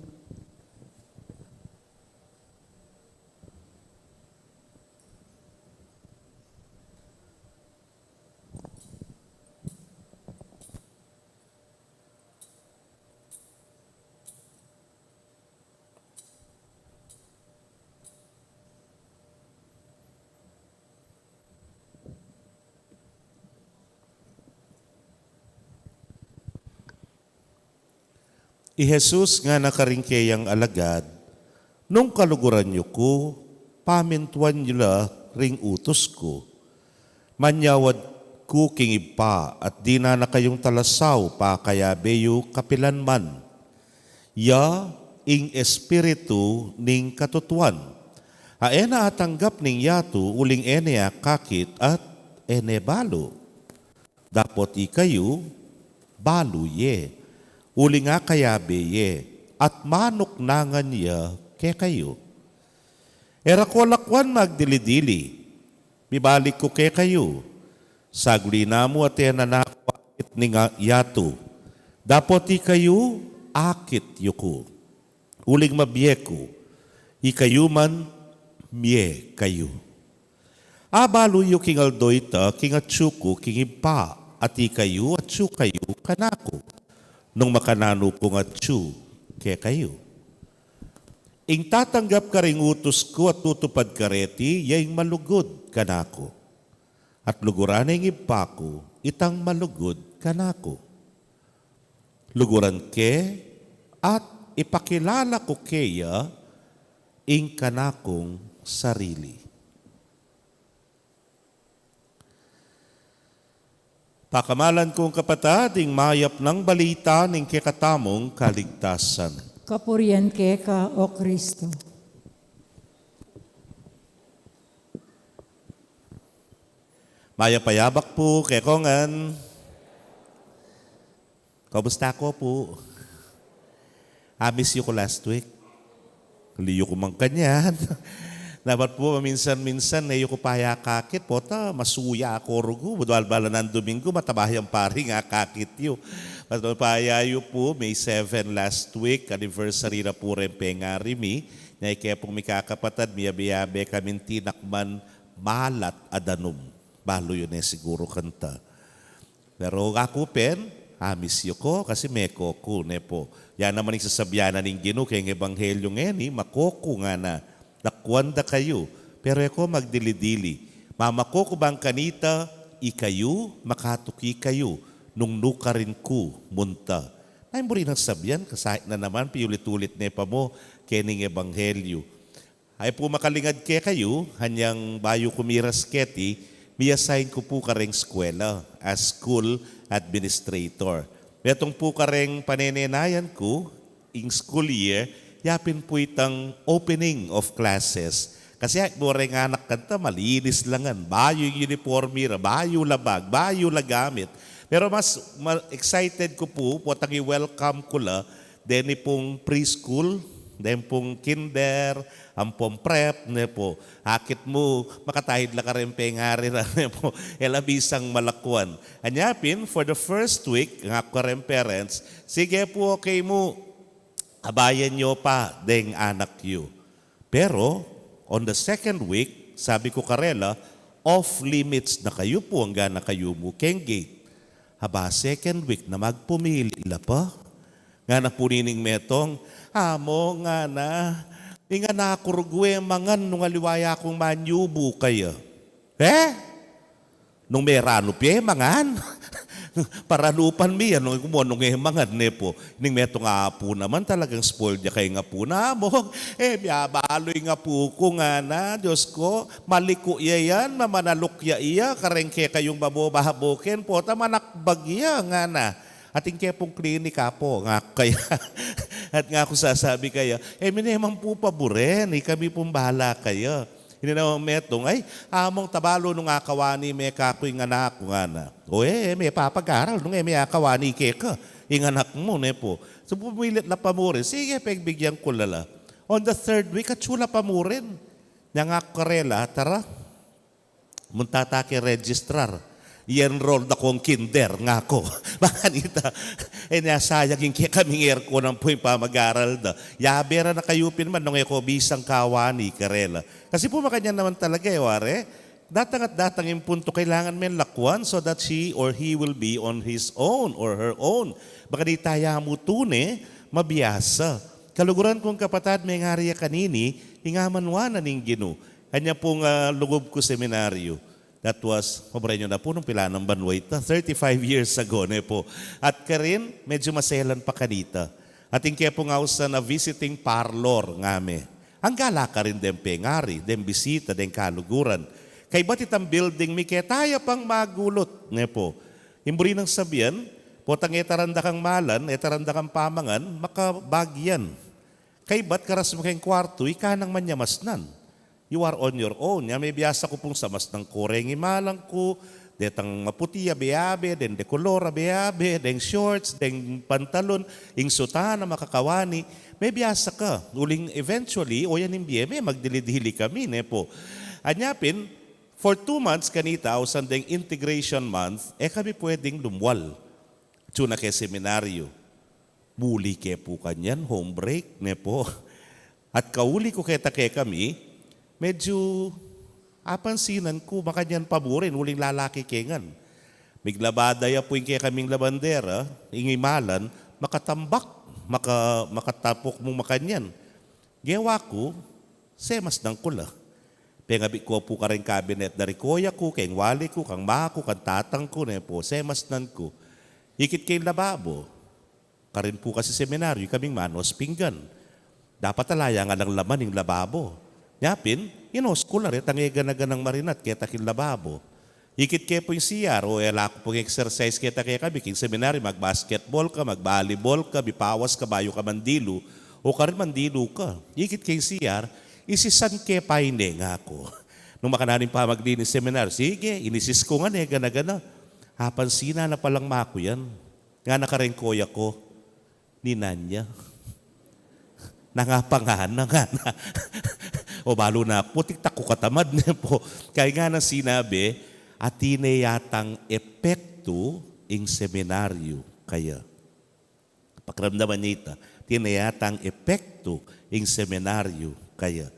I Jesus nga nakaringkeyang alagad, nung kaluguran niyo ko, pamintuan niyo la ring utos ko. Manyawad ko king ipa at di na kayong talasaw pa kaya beyo kapilan man. Ya ing espiritu ning katutuan. Aena atanggap ning yatu uling enea kakit at ene balo. Dapot ikayo, balo ye. Uli nga kaya beye, at manok nangan niya ke kayo. Erakwalakwan magdilidili, bibalik ko ke kayo. Sagli na mo at nanakwakit ni nga yato. Dapot ikayo, akit yuko. Uling mabiyeko, ikayo man, miye kayo. Abaluyo king aldoita, king atsuko, king ipa, ati kayo, atsu kayo, kanako. Nung makanano kong atsu, ke kayo. Ing tatanggap ka ring utos ko at tutupad kareti, yaing malugod kanako. At luguran ing ipa ko, itang malugod kanako. Luguran ke, at ipakilala ko keya, ing kanakong sarili. Pakamalan kong kapatid, ing mayap ng balita ning kekatamong kaligtasan. Kapurian ka, O Kristo. Mayapayabak po, kekongan. Kamusta ko po? Miss you ko last week. Liyo ko mang kanyan. Dapat po, minsan-minsan, na ko paya kakit po, masuya ako rugo. Budwal bala ng Domingo, matabayang pari nga kakit yu. Paya yu po, May 7 last week, anniversary na po rin pengari mi. Na kaya pong mikakapatad, miyabiyabe kaming tinakman malat adanum. Balo yun siguro kanta. Pero ako pen, miss you ko kasi may koko ne po. Yan naman yung sasabyanan ng Ginoo kaya ng Ebanghelyo ngayon, makoko nga na. Nakwanda kayo, pero ako magdili-dili. Mamako ko bang kanita, ikayo, makatuki kayo, nung nuka rin ko, munta. Ay mo rin ang sabyan, kasahit na naman, piulit-ulit na pa mo, kening Ebanghelyo. Ay po makalingad ke kayo, hanyang bayo kumiras keti, miyasayin ko po kareng eskwela as school administrator. Metong po kareng panenenayan ko, in school year, yapin po itang opening of classes. Kasi mo rin anak kanta, malinis langan. Bayo yung uniforme, bayo labag, bayo lagamit. Pero mas excited ko po, potang i-welcome ko la, then pong preschool, then pong kinder, ang pong prep, ne po. Akit mo, makatahid la ka rin pengari na, ne po, elabisang malakwan. Anyapin, for the first week, nga ko rin parents, sige po, okay mo, abayan nyo pa, deng anak yu. Pero, on the second week, sabi ko karela, off limits na kayo po ang gana kayo mo keng gate. Haba, second week na magpumili la pa. Nga na punining metong, amo nga na, nga nakurugwe mangan nung aliwaya kong manyubo kayo. Nung merano pye, mangan. Paralupan mi yan, nung mangad ne po. Ning meto nga po naman talagang spoiled niya kay nga po na mo. Biyabaloy nga po ko nga na, Diyos ko, maliko iya yan, mamanalukya iya, karengke kayong babobahaboken po, tamanakbagya nga na. Ating kepong klinika po, nga kaya, at nga ako sasabi kaya, minemang po paboren, kami pong bahala kayo. Hindi naman metong, among tabalo nung akawani may kakoy nga na ako nga na. May papag-aral nung may akawani keka, yung anak mo, ne po. So pumilit na pa mo rin, sige, pagbigyan ko lala. On the third week, at sula pa mo rin. Yang akarela, tara, muntatake registrar. I-enroll na kong kinder nga ako. Makanita, nasayang yung kaming aircon ng po yung pamag-aral da. Yabera na kayupin man nung eko bisang kawani, karela. Kasi po makanya naman talaga, ware, datang at datang yung punto, kailangan may lakwan so that she or he will be on his own or her own. Baka di taya mo tune, mabiyasa. Kaluguran kong kapatad, may ngariya kanini, hingamanwanan ng Ginoo. Kanya pong lugob ko seminaryo. That was, maburay nyo na po, nung pila ng banway, 35 years ago, ne po. At karin, medyo maselan pa kanita. At kaya po nga sa na visiting parlor ngame. Ang gala ka rin den pengari, den bisita, den kaluguran. Kay ba't itang building mi kaya tayo pang magulot, ne po. Imburi ng sabihan, potang etaranda kang malan, etaranda kang pamangan, makabagyan. Kay ba't karas mo kayong kwarto, ikanang manyamasnan. You are on your own. May biyasa ko pong samas ng koreng imalang ko, detang maputi abe-abe, den dekolor abe-abe, den shorts, den pantalon, ing sutana makakawani. May biyasa ka. Uling eventually, o yan yung biyeme, magdilidili kami, ne po. Anyapin, for 2 months kanita, o sandeng integration month, kami pwedeng lumwal. Tuna kay seminaryo. Muli ke po kanyan, home break, ne po. At kauli ko kaya kami, medyo apansinan ko, makanyan paburin, uling lalaki kengan. Miglabadaya po yung kaya kaming labandera, ingimalan, makatambak, makatapok mong makanyan. Gewa ko, semas ng kula. Pengabi ko po ka rin kabinet dari koya ko, keng wali ko, kang ma ko, kang tatang ko, ne po, semas nan ko. Ikit kay lababo. Karin po kasi seminaryo, kaming manos pinggan. Dapat alaya nga ng laman yung lababo. Yapin, school na rin, tangiga-naganang marinat, kaya takin lababo. Ikit kaya po yung CR, o ela ko pong exercise kaya kaya kami, king seminary, mag-basketball ka, mag-volleyball ka, bipawas ka, bayo ka mandilo, o karin mandilo ka. Ikit kay CR, isisan ke paine nga ako. Nung makananin pa maglinis seminar, sige, inisis ko nga gana-gana. Hapansina na palang mako yan. Nga nakarengkoya ko, ni Nanya. Nangapangana nga na. O balo na, putik tako katamad na po. Kaya nga na sinabi, atine yatang epekto ing seminaryo kaya. Pakiramdaman niya ita, tinayatang epekto ing seminaryo kaya.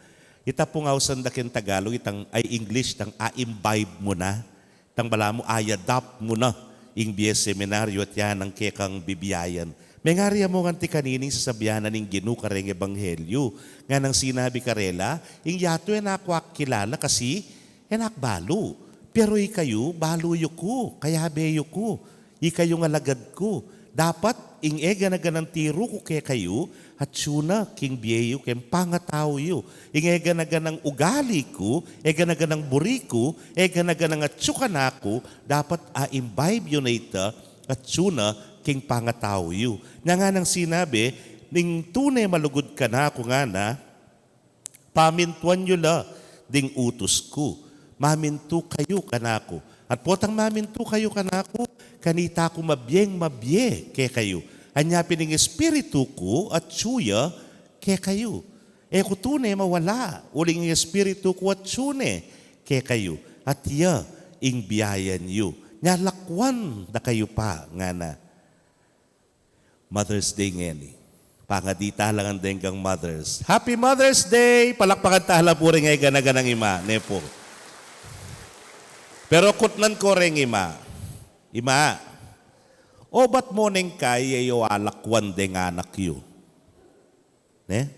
Ita po nga usandakin Tagalog, itang ay English, tang a-imbibe mo na, tang bala mo, ay-adapt mo na, ing biye seminaryo at yan ang kekang bibiyayan. May ngariya mo nga ti kanining sasabyanan ng ginu kareng ebanghelyo. Nga nang sinabi karela, ing yato yan ako kilala kasi yan balo. Pero ikayo, baluyo ko, kaya beyo ko. Ikayo nga lagad ko. Dapat ing ega-naganang tiro ko kaya kayo, at suna king biyeyo kem pangatao yu. Ing ega-naganang ugali ko, ega-naganang buri ko, ega-naganang atsukan ako, dapat a-imbibe yun na ita, at suna king pangatao yu. Nga nang sinabi, ning tunay malugod ka na ako nga na, pamintuan nyo la, ding utos ko. Mamintu kayo kanako. At potang mamintu kayo kanako, kanita ko mabye kay kayo. Anya pining espiritu ko at suya kay kayo. Kutune mawala, uling espiritu ko at sune kay kayo. At iya ing biyayan yu. Nyalakwan na kayo pa nga na. Mother's Day ngeni. Pangadita lang ang denggang mothers. Happy Mother's Day! Palakpakan tahala po rin ngay ganaganang ima. Nepo. Pero kutnan ko rin ima. Ima, o ba't mo neng kaya yo alakwan deng anak yu? Ne?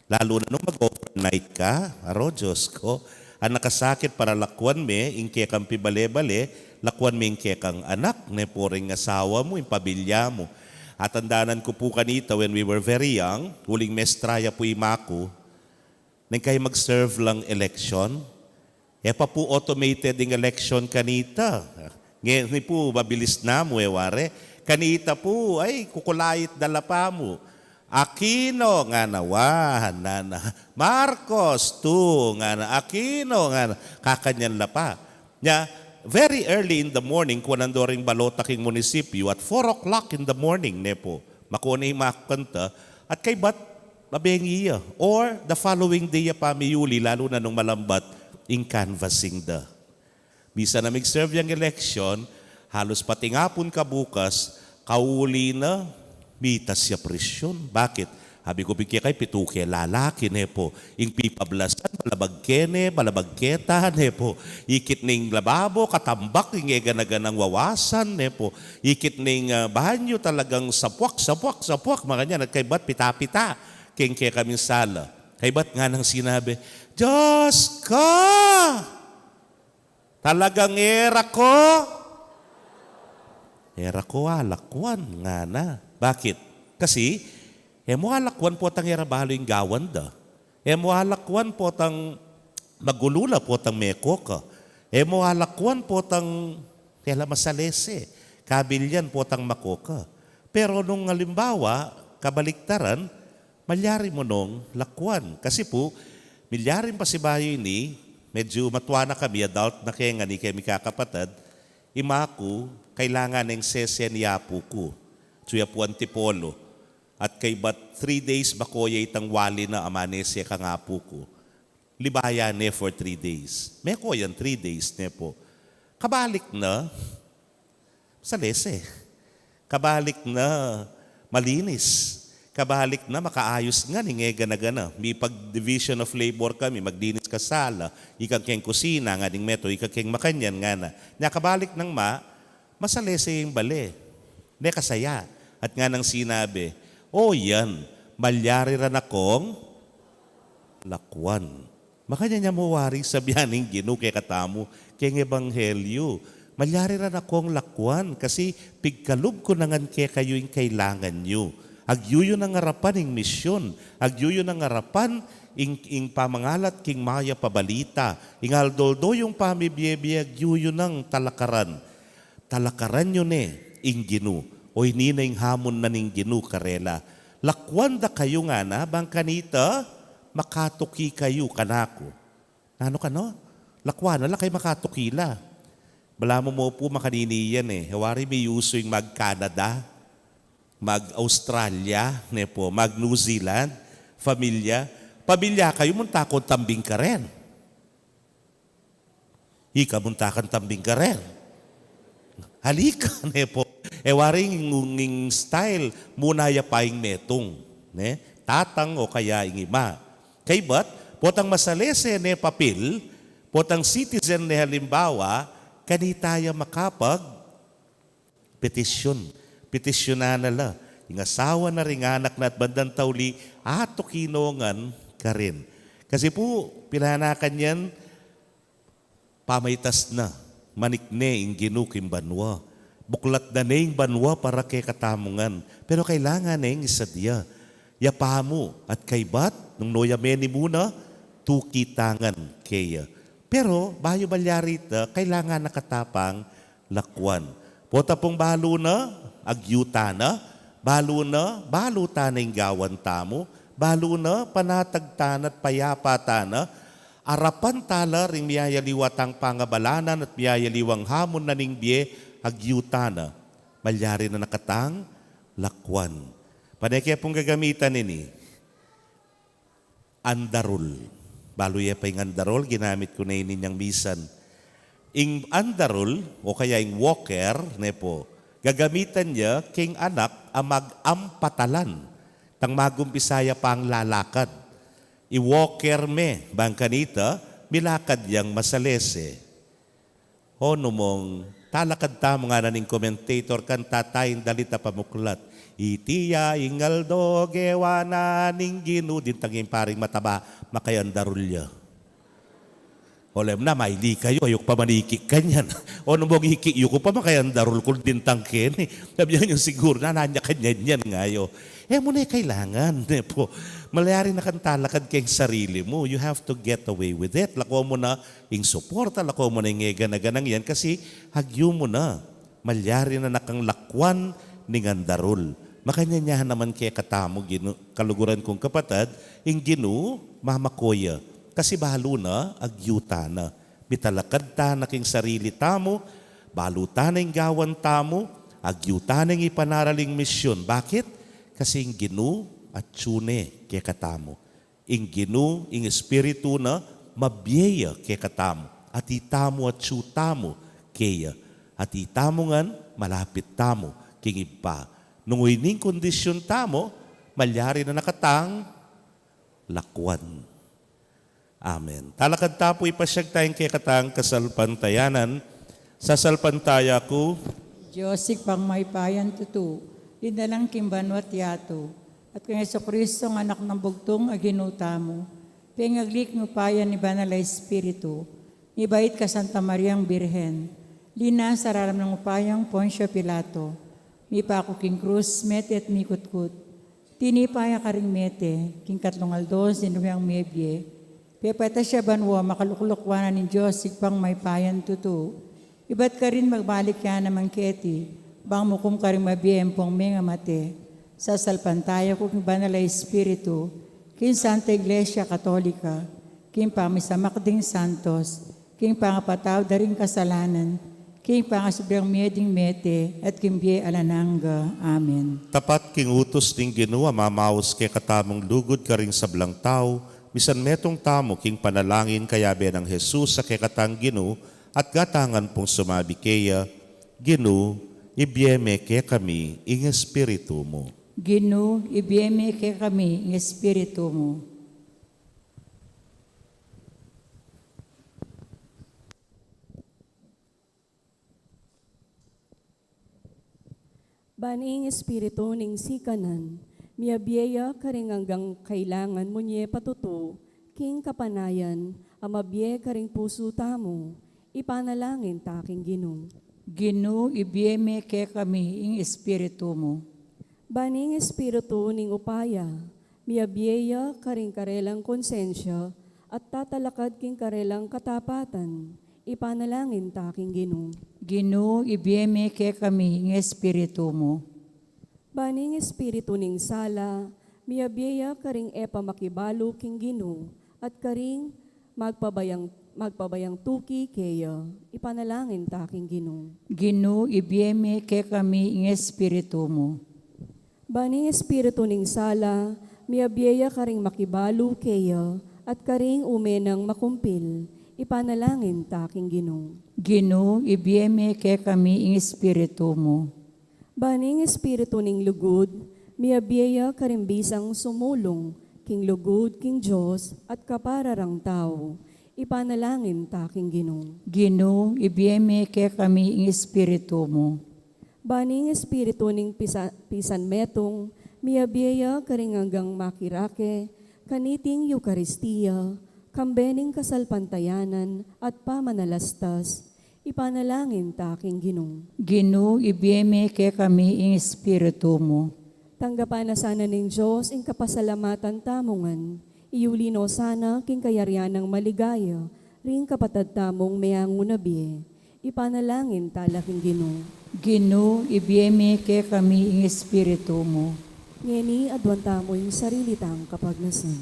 Lalo na nung mag-overnight ka, aro Diyos ko, ang nakasakit para lakwan me, ingke kang pibale-bale, lakwan me ingke kang anak, ne po rin asawa mo, yung pabilya mo. At tandanan ko po kanita when we were very young, huling mestraya po imako, nang kayo mag-serve lang election, pa po automated yung election kanita. Ngayon po, mabilis na mo, ware. Kanita po, ay, kukulait dala pa mo. Aquino, nga na, na. Marcos, nga na. Aquino, nga na. Kakanyan la pa. Nya, very early in the morning, kung nandoring balota king munisipyo, at 4 o'clock in the morning, nepo, makuna yung makakanta, at kay bat, mabengiya. Or, the following day, pa mi Yuli, lalo na nung malambat, in canvassing da. Bisa na mag-serve yung election, halos pati nga pun kabukas, kauli na, mitas siya presyon. Bakit? Habi ko bigyan kay pituke lalaki, nepo. Ing pipablasan, malabag kene, malabag keta, nepo. Ikit ning lababo, katambak, ing egan-aganang wawasan, nepo. Ikit ning banyo talagang sapwak, makanya nagkaibat pita-pita, king kaya kaming sala. Kaibat nga nang sinabi, Diyos ko! Talagang era ko alakwan nga na. Bakit? Kasi, mo alakwan po tang era bahalo yung gawan da. Mo alakwan po tang magulula po tang meko ka. Mo alakwan po tang tela masalese. Kabilyan po tang makoka. Pero nung halimbawa, kabaliktaran, malyari mo nung lakwan. Kasi po, milyarin pa si bayo ini, medyo matuwa na kami, adult na kaya nga ni kami kakapatad, imaku, kailangan ng seseniapu ko. Suya po antipolo. At kay bat 3 days bakoya itang wali na amanesya ka nga po ko. Libaya ne for 3 days. May ko yan 3 days ne po. Kabalik na, sa lese. Kabalik na, malinis. Kabalik na makaayos nga ni ngega na gana. May pag-division of labor kami, magdinis ka sala, ikang keng kusina, nga ding meto, ikang keng makanyan nga na. Nya kabalik ng masalese yung bali. Ne kasaya. At nga nang sinabi, yan, malyari ran akong lakwan. Makanya niya mawari sa biyaning Ginoo kay katamu, kay ebanghelyo. Malyari ran akong lakwan kasi pigkalub ko nangan kay kayo yung kailangan nyo. Agyuyo ng harapan ing misyon. Agyuyo ng harapan ing pamangalat king maya pabalita. Ing aldoldo yung pamibiyebiyag agyuyo ng talakaran. Talakaran nyo ing Ginoo. O hindi na ing hamon na ning Ginoo karela. Lakwan da kayo nga na, bang kanita, makatuki kayo kanako. Ano ka no? Lakwan, wala kayo makatukila. Bala mo po makaniniyan Hawari may uso yung mag-Canada, mag-Australia, mag-New Zealand, pamilya kayo, munta ko tambing ka rin. Ika, munta kang tambing ka rin. Halika, waring nging style, muna ya paing metong. Tatang o kaya ing ima. Kay bat, potang masalese papil, potang citizen halimbawa, kanitaya makapag petisyon. Petisyonan nala. Yung asawa na ring anak na at bandang tauli, ato kinongan ka rin. Kasi po, pinanakan yan, pamaitas na, manikne ing ginukim banwa. Buklat na na ing banwa para kay katamungan. Pero kailangan na ing isa diya. Yapamo at kaybat, nung noyameni muna, tukitangan kaya. Pero, bayo balyarita, kailangan nakatapang lakwan. Pota pong balo na, agyuta na, baluta na yung gawan tamo, balo na, panatagtan at payapata na, arapan tala ring miyayaliwatang pangabalanan at miyayaliwang hamon na ning biye, agyuta na, malyari na nakatang lakwan. Panay kaya pong gagamitan nini, andarol. Baluya pa yung andarol, ginamit ko na yun niyang misan. Ing andarol, o kaya ing walker, gagamitan niya king anak ang mag-ampatalan. Tang magumpisaya pa ang lalakad. I-walker bang kanita, milakad yang masalese. O numong, talakad tamo nga na ning commentator kan tatayin dalita pamuklat. Itiya ingaldo gewana ning Ginoo din tanging paring mataba makayandarulya. Olem na maili kayo ayok pa manikik kanyan. O nung mong hikiyo ko pa makayandarul kung din tangken. Sabi niya yung siguro na nanya kanyan yan ngayo. Muna kailangan po. Malayari na kang talakad kayong sarili mo. You have to get away with it. Lako mo na yung suporta, lako mo na yung ganang yan kasi hagyo mo na. Malayari na nakang lakwan ning andarul. Makanyanyahan naman kaya katamo, kaluguran kong kapatid, yung Ginoo, mamakoya. Kasi balo na, agyuta na. Mitalakad ta na king sarili tamo, baluta na yung gawan tamo, agyuta na yung ipanaraling misyon. Bakit? Kasi yung Ginoo at tsune kaya katamo. Yung Ginoo, yung Espiritu na mabyeya kaya katamo. At itamo at tsutamo kaya. At itamo ngan, malapit tamo, king iba. Nung ining kondisyon tamo, malyari na nakatang lakwan. Amen. Talakad tapo ipasyag tayong kay katang kasalpantayanan. Sa salpantaya ko, Diyosik pang may payan tutu, dinalang kimbanwat yato, at kang Kristo ng anak ng bugtong aginuta mo, pengaglik mo payan ni Banal Espiritu, ibait ka Santa Mariang Birhen, lina sa raram ng upayang Poncio Pilato, mi pa ako king krus, mete at mikutkut. Tinipaya ka ring mete, king katlong aldos, dinumiyang mebye. Pepata siya banwa, makalukulukwanan ni Diyos, sigpang may payan tutu. Iba't ka rin magbalik yan namang keti, bang mukum ka rin mabiyempong mga mate. Sa salpantaya ko king Banal Espiritu, king Santa Iglesia Katolika, king pamisamakding santos, king pangapataw daring kasalanan, king pangasubrang meding mete, at king biye alananga. Amen. tapat king utos ning Ginoo, mamaos kay katamong lugod ka ring sablang tao, bisan metong tamo king panalangin kayabe ng Jesus sa kay katang Ginoo, at gatangan pong sumabi kaya, Ginoo, ibyeme kay kami ing Espiritu mo. Ginoo, ibiyeme kay kami ng Espiritu mo. Baning Espiritu ning sikanan, miyabiya karing hanggang kailangan mo niya patuto, king kapanayan, amabye karing puso tamo, ipanalangin taking Ginoo. Ginoo, ibiyeme kay kami ng Espiritu mo. Baning Espiritu ning upaya, miyabiya karing karelang konsensya, at tatalakad king karelang katapatan, ipanalangin taking Ginoo. Ginoo, ibiyeme kay kami ng Espiritu mo. Baning Espiritu ning sala, miyabiya karing epa makibalo king Ginoo, at karing magpabayang tuki kaya, ipanalangin taking Ginoo. Ginoo, ibiyeme kay kami ng Espiritu mo. Baning Espiritu ning sala, miyabiya karing makibalo kaya, at karing umenang makumpil, ipanalangin taking Ginoo. Ginoo, ibiyeme kay kami ng Espiritu mo. Baning Espiritu ning lugod, miyabiya karimbisang sumulong, king lugod, king Diyos, at kapararang tao, ipanalangin taking Ginoo. Ginoo, ibiyeme kay kami ng Espiritu mo. Baning Espiritu ning pisan metong, miyabiya karing hanggang makirake, kaniting Eukaristiya, kambening kasalpantayanan, at pamanalastas, ipanalangin taking Ginoo. Ginoo, ibiyeme kay kami ng Espiritu mo. Tanggapan na sana ng Diyos ing kapasalamatan tamongan, iulino sana king kayaryan ng maligaya, ring kapatad tamong mayang unabi, ipanalangin talaking Ginoo. Ginoo, ibiyeme kay kami ng Espiritu mo. Ngeni adwan tamo yung sarili tang kapagnasan.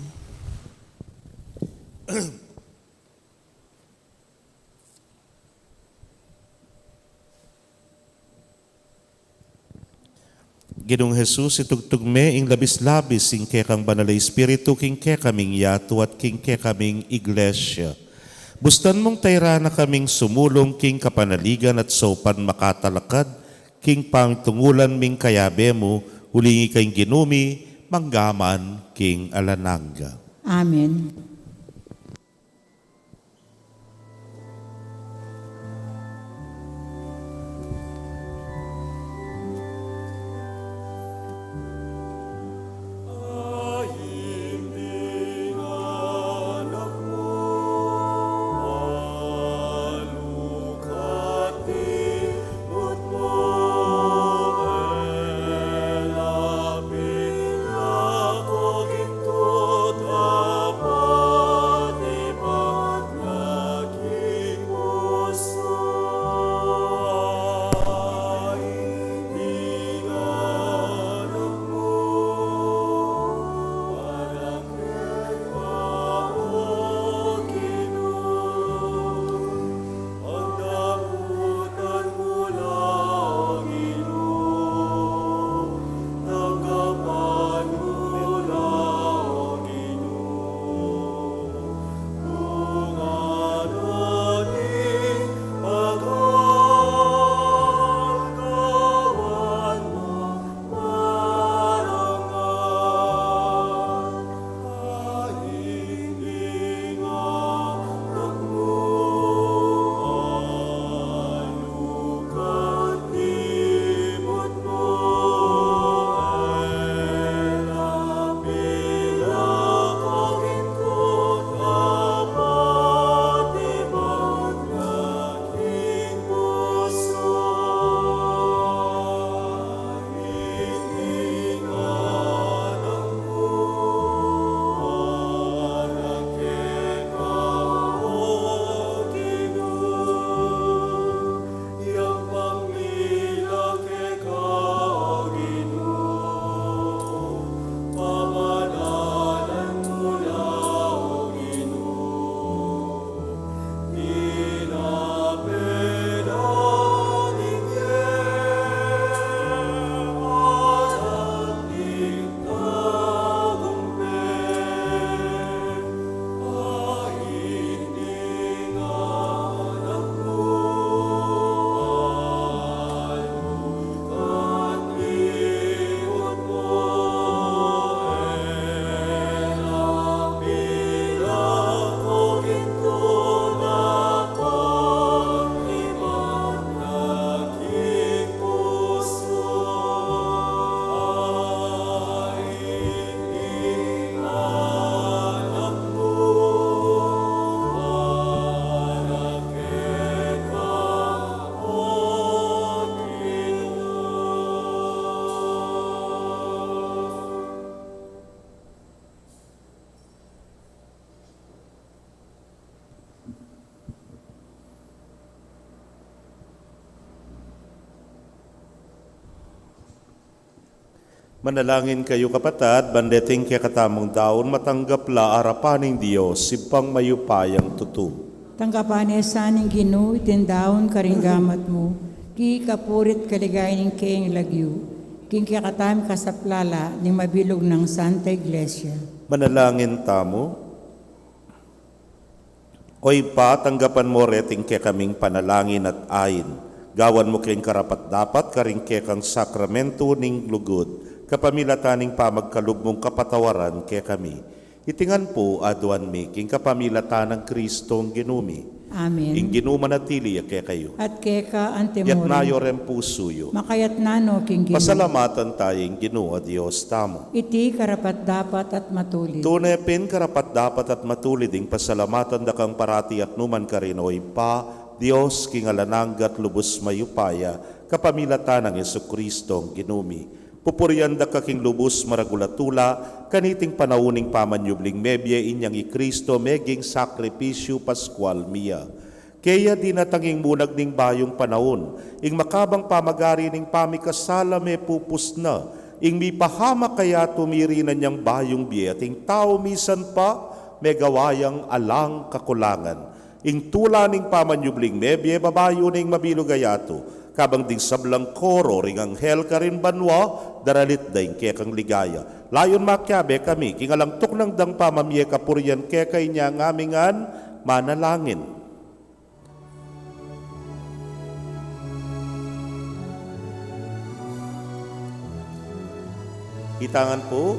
Ginong Jesus, itugtugme ing labis-labis ing kekang banalay Espiritu king kekaming yato at king kekaming iglesia. Bustan mong tayra na kaming sumulong king kapanaligan at sopan makatalakad, king pangtungulan ming kayabe mo, hulingi kayong ginumi, manggaman king alananga. Amen. Ako ginto dapat Manalangin kayo kapatad, bandeting kaya katamong daon, matanggap la arapaning Diyos, sipang mayupayang tutu. Tanggapan saning Ginoo itindaon karinggamat mo, ki kapurit kaligayin keng lagyu, king kakatam kasaplala ni mabilog ng Santa Iglesia. Manalangin tamo. Oy pa, tanggapan mo reting kaya kaming panalangin at ayin. Gawan mo kayong karapat dapat, karing kaya kang sakramento ning lugod. Kapamilataning pamagkalub mong kapatawaran kaya kami. Itingan po aduan mi, king kapamilatan ng Kristong ginumi. Amen. Ing ginumanatili kaya kayo. At keka Yat antemori, nayo rin pusuyo. makayat nano king Ginoo. Pasalamatan tayong Ginoo, Diyos tamo. Iti karapat dapat at matulid. Tunay pin karapat dapat at matulid ing pasalamatan da kang parati at numan karinoy pa, Diyos kingalananggat lubos mayupaya, kapamilatan ng Jesucristong ginumi. Pupurian da kaking lubos maragulatula, kaniting panauning pamanyubling mebye inyang i Kristo meging sakripisyo paskwal miya. Kaya dinatanging munag ning bayong panahon, ing makabang pamagari ning pamikasala me pupus na, ing mipahama kaya tumiri na niyang bayong biya, ting tao misan pa, may gawayang alang kakulangan. Ing tula ning pamanyubling mebye, babayo ning mabilugayato, kabang ding sablang koro, ring anghel ka rin banwa, daralit daing kekang ligaya. Layon makyabe kami, kingalang tuknang dang pamamye kapuryan kekay niya ngamingan, manalangin. Itangan po.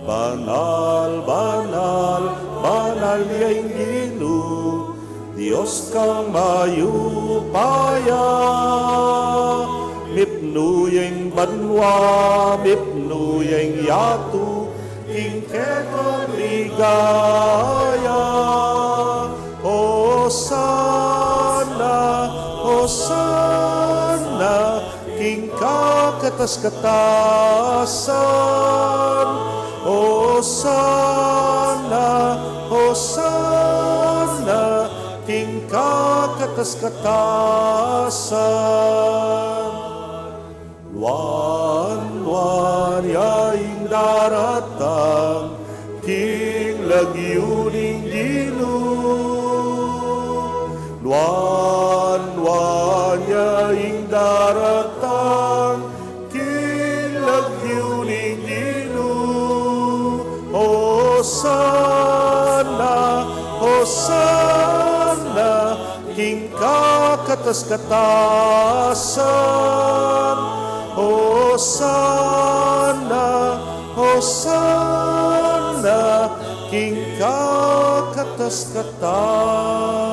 Banal, banal, banal yang Ginoo, Diyos kang mayupaya. Mipnu yang banwa, mipnu yang yatu, ingketa ligaya. Hosana, Hosana, king kakatas-katasan. Hosana, Hosana, king kakatas-katasan. Luan-luan yaing daratang, king lagyuning Ginoo. Luan-luan yaing daratang, king lagyuning Ginoo. Hosana, Hosana, king kakatas-katasan. Hosana, Hosana, king kakatas-katasan.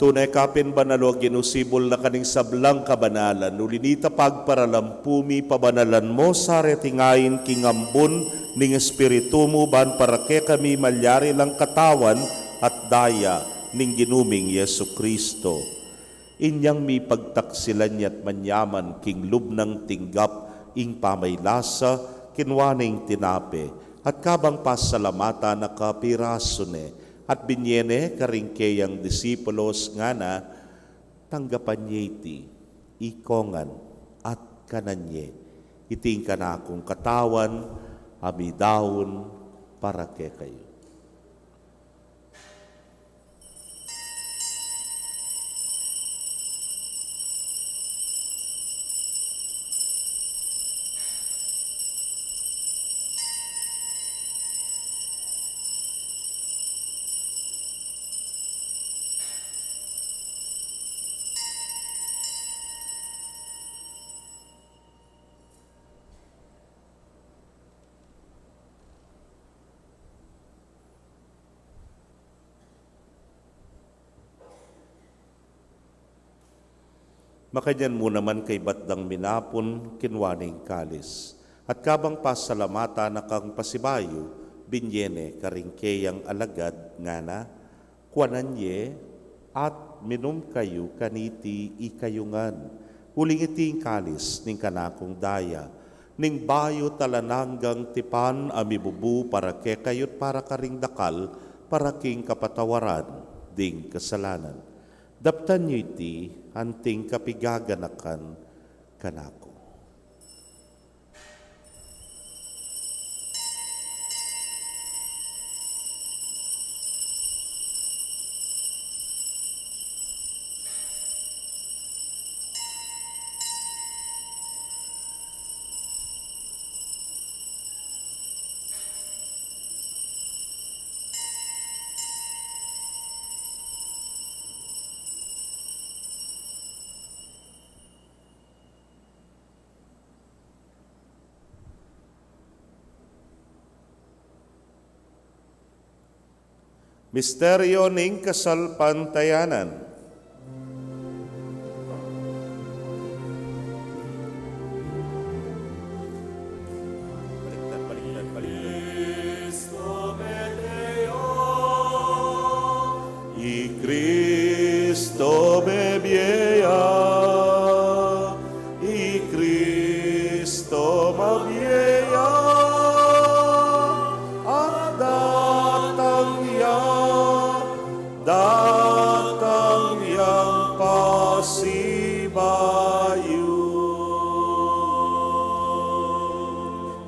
Tunay kapin banalo ginusibol na kaning sablang kabanalan, ulinita pagparalampumi pabanalan mo sa retingayin kingambon ning espiritu mo ban para ke kami malyari lang katawan at daya ning ginuming Yesu Kristo. Inyang mi pagtaksilan niya't manyaman king lubnang tinggap ing pamaylasa kinwaning tinape at kabang pasalamata na kapiraso ne. At binyene karingkeyang disipulos nga na tanggapan niya iti, ikongan at kananye. Iting ka na akong katawan, amidawon para ke kayo. Makanyan mo naman kay batdang minapon kinwaning kalis. At kabang pasalamata na kang pasibayo, binyene karingkeyang alagad nga na, kuananye at minum kayo kaniti ikayungan. Uling iting kalis ning kanakong daya, ning bayo talananggang tipan amibubu para ke kayot para karing dakal, para king kapatawaran ding kasalanan. Daptan niyo iti, anting kapigaganakan kanako. Misteryo ning kasalpantayanan. I Cristo me bieya, I Cristo mabieya, at datang yang pasibayo.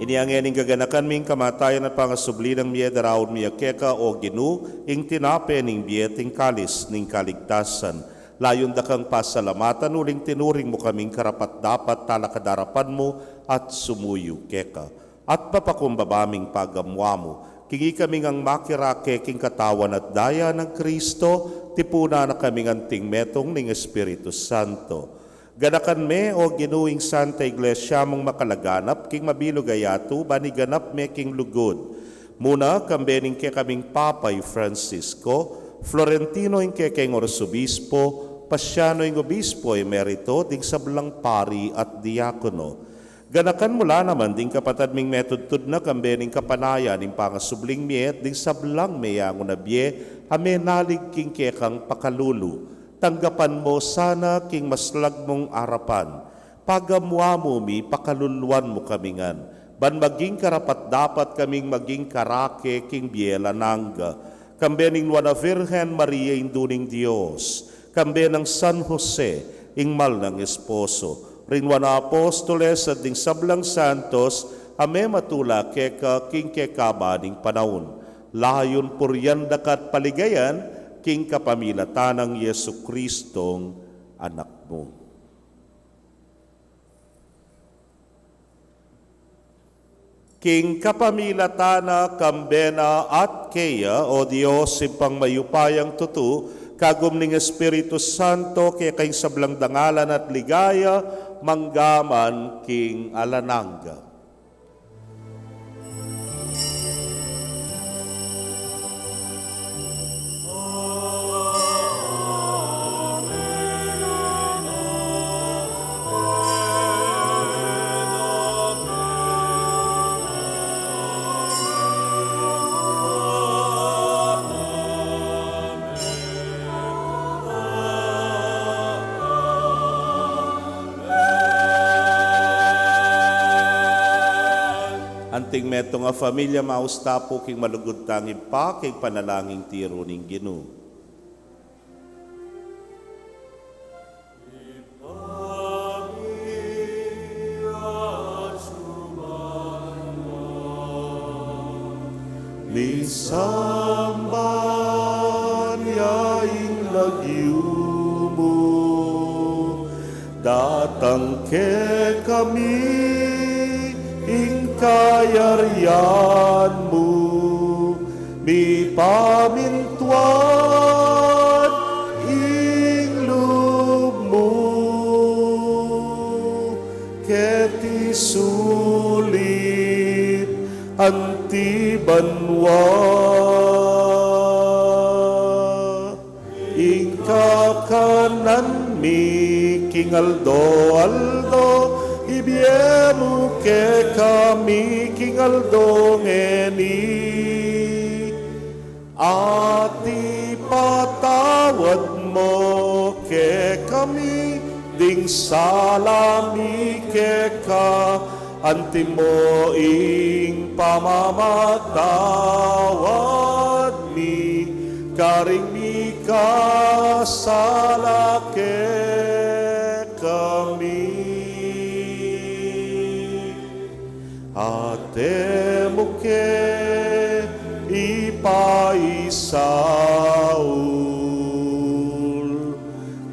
Iniangyaning gaganakan ming kamatayan at pangasubli ng miye daraon miya keka o ginu, ing tinape ning biye ting kalis ning kaligtasan. Layon da kang pasalamatan uling tinuring mo kaming karapat dapat talakadarapan mo at sumuyo keka. At papakumbabaming pagamwa mo, kingi kaming ang makirake king katawan at daya ng Kristo, tipuna na kaming anting metong ning Espiritu Santo. Ganakan me o ginuing Santa Iglesia mong makalaganap, king mabilugayatu, baniganap me king lugod. Muna, kambening ke kaming Papay Francisco, Florentino ing ke king Orsobispo, Pasyano ing Obispo Emerito, ding sablang pari at diakono. Ganakan mula naman ding kapatad ming metudtud na kambening kapanaya ning pangasubling miet, ding sablang meyango na biye, ame nalig king kekang pakalulu. Tanggapan mo sana king maslag mong arapan. Pagamwa mo mi, pakaluluan mo kamingan. Ban maging karapat dapat kaming maging karake king biela nangga. Kambe ning Nuana Virgen Maria induning Diyos. Kambe ng San Jose, ingmal ng esposo. Rinwana Apostoles at ding sablang santos, ame matula keka king kekabaning panahon. Layon puryan dakat paligayan, king kapamilatan ng Yesu Kristong anak mo. King kapamilatana kambena at keya, o Diyos, simpang mayupayang tutu, kagum ning Espiritu Santo, kaya kay sablang dangalan at ligaya, manggaman king alanangga. Anting meto nga familia maustapo king malugod tangin pa king panalangin tiro ning Ginoo. Misamban yaing nagyumo, datang ke kami kayarian mo, mi pamintuan ing loob mo, keti sulit antibanwa, ing kakanan mi kingaldo-aldo, ibiemu ke kami kingaldo ngeni, ati patawad mo ke kami, ding salami ke ka, anti mo ing pamamatawad mi, karing mi kasala ke kami. Ate mo ke ipaisaul,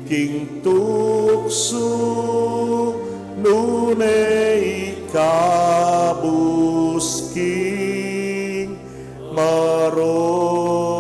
king tukso nune ikabusking marok.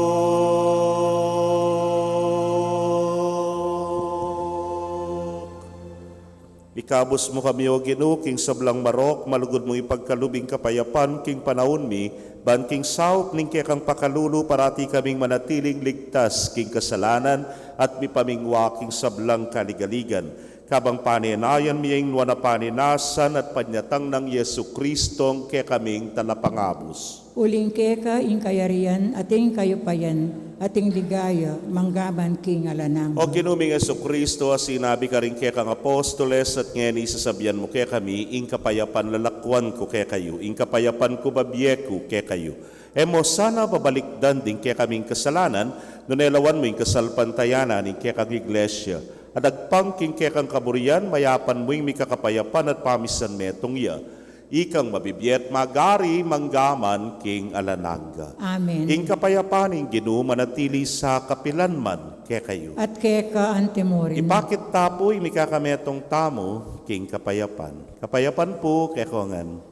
Ikabus mo kami o Ginoo, king sablang marok, malugod mong ipagkalubing kapayapan, king panahon mi, ban king saup ning kekang pakalulu, parati kaming manatiling ligtas, king kasalanan, at mi pamingwa king sablang kaligaligan. Kabang paninayan miyang nuwa na paninasan at panyatang ng Yesu Kristong ke kaming talapangabos. Uling keka ing kayarian, ating kayupayan, ating ligaya, manggaban king alanang. O Ginuming Yesu Kristo, sinabi ka rin ke kang apostoles at ngayon isasabihan mo ke kami, ing kapayapan lalakwan ko ke kayo, ing kapayapan ko babyeku ke kayo. Emo sana babalikdan din ke kaming kasalanan, nunelawan mo ing kasalpantayanan ing ke kang iglesia. At agpangking ke kang kaburian, mayapan mo ing mikakapayapan at pamisan metong ya. Ikang mabibiyet magari manggaman king alananga. Amen. Ing kapayapan ing Ginoo manatili sa kapilanman ke kayo. At keka antemorin. Ipakit tapoy mikakametong tamo king kapayapan. Kapayapan po kekongan.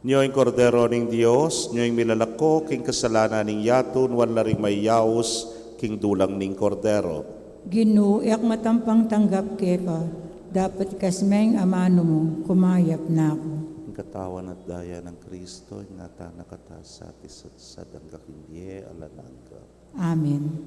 Niyo'y kordero ning Dios, niyo'y milalako, king kasalanan ning yatun, wala ring may yaos, king dulang ning kordero. Ginoo, iyak matampang tanggap keka, dapat kasmeng amano mo, kumayap na ako. Ang katawan at daya ng Kristo, ingata nakata sa tisat ang kakindye alanangga. Amen.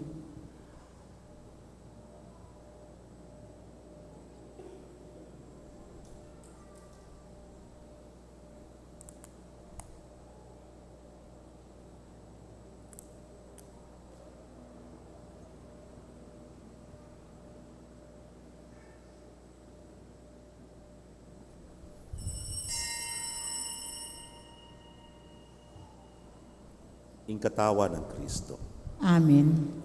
Ing katawan ng Kristo. Amen.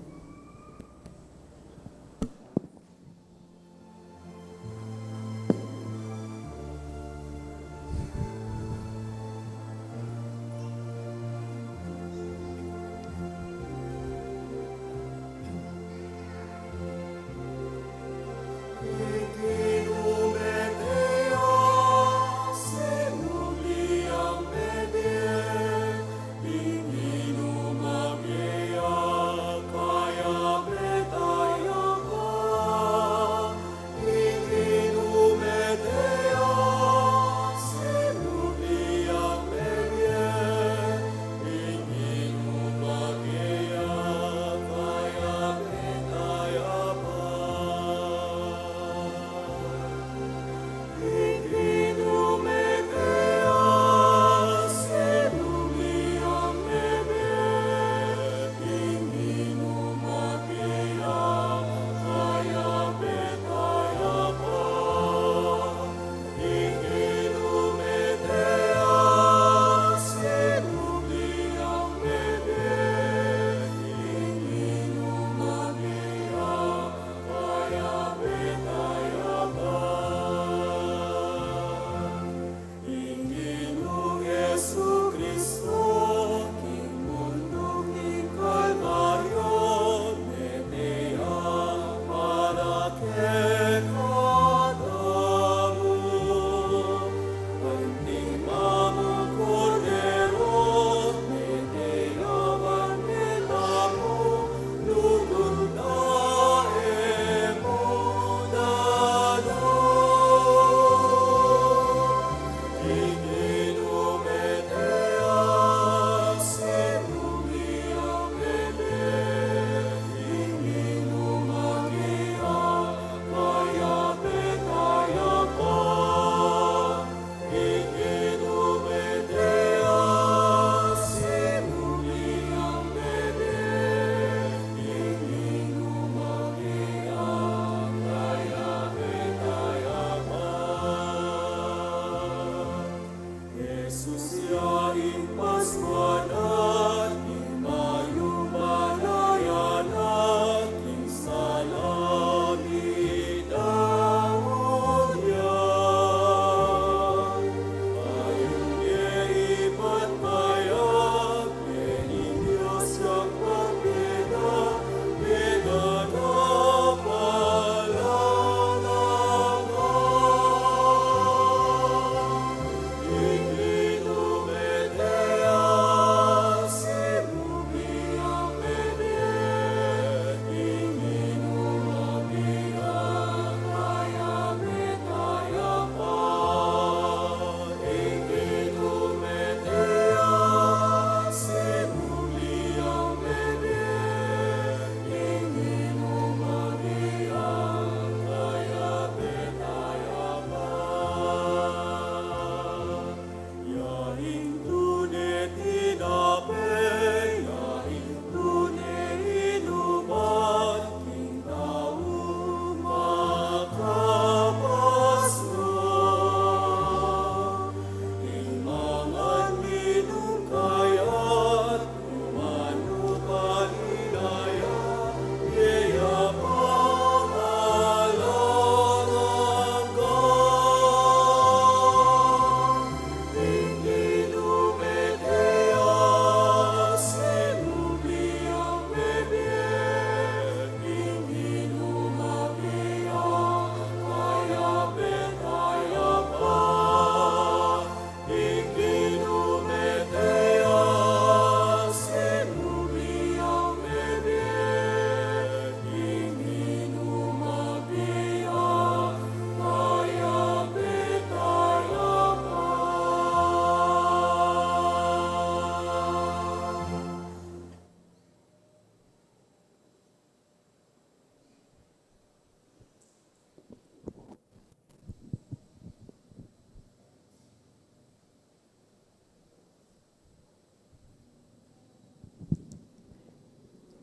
Inginu magya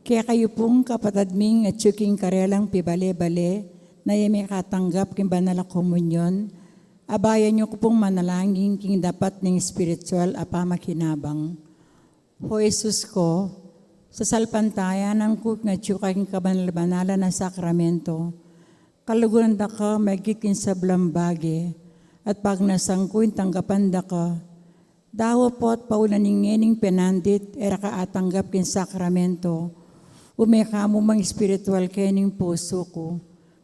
Kaya kayo pong kapatadming at tsuking karelang pibale-bale na may katanggap king banal na komunyon, abayan niyo ko pong manalangin king dapat ng spiritual apamakinabang. O Jesus ko, sa salpantayan ng kuk nga tsuka king kabanal-banala na sakramento, kaluguran da ka magikin sa blambage, at pag nasangkuin tanggapan da ka, dawa po at paulan ngening penandit, era ka atanggap kin sakramento, umeka mo mang spiritual kening puso ko,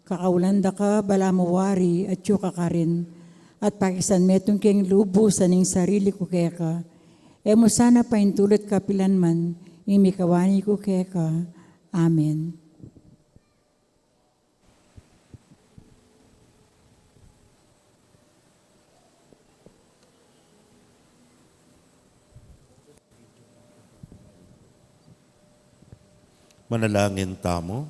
kakaulanda ka, bala mo wari, at yuka ka rin, at pakisan metong keng lubusan ng sarili ko keka, mo sana paintulot kapilan man, imikawani ko keka. Amen. Manalangin tamo.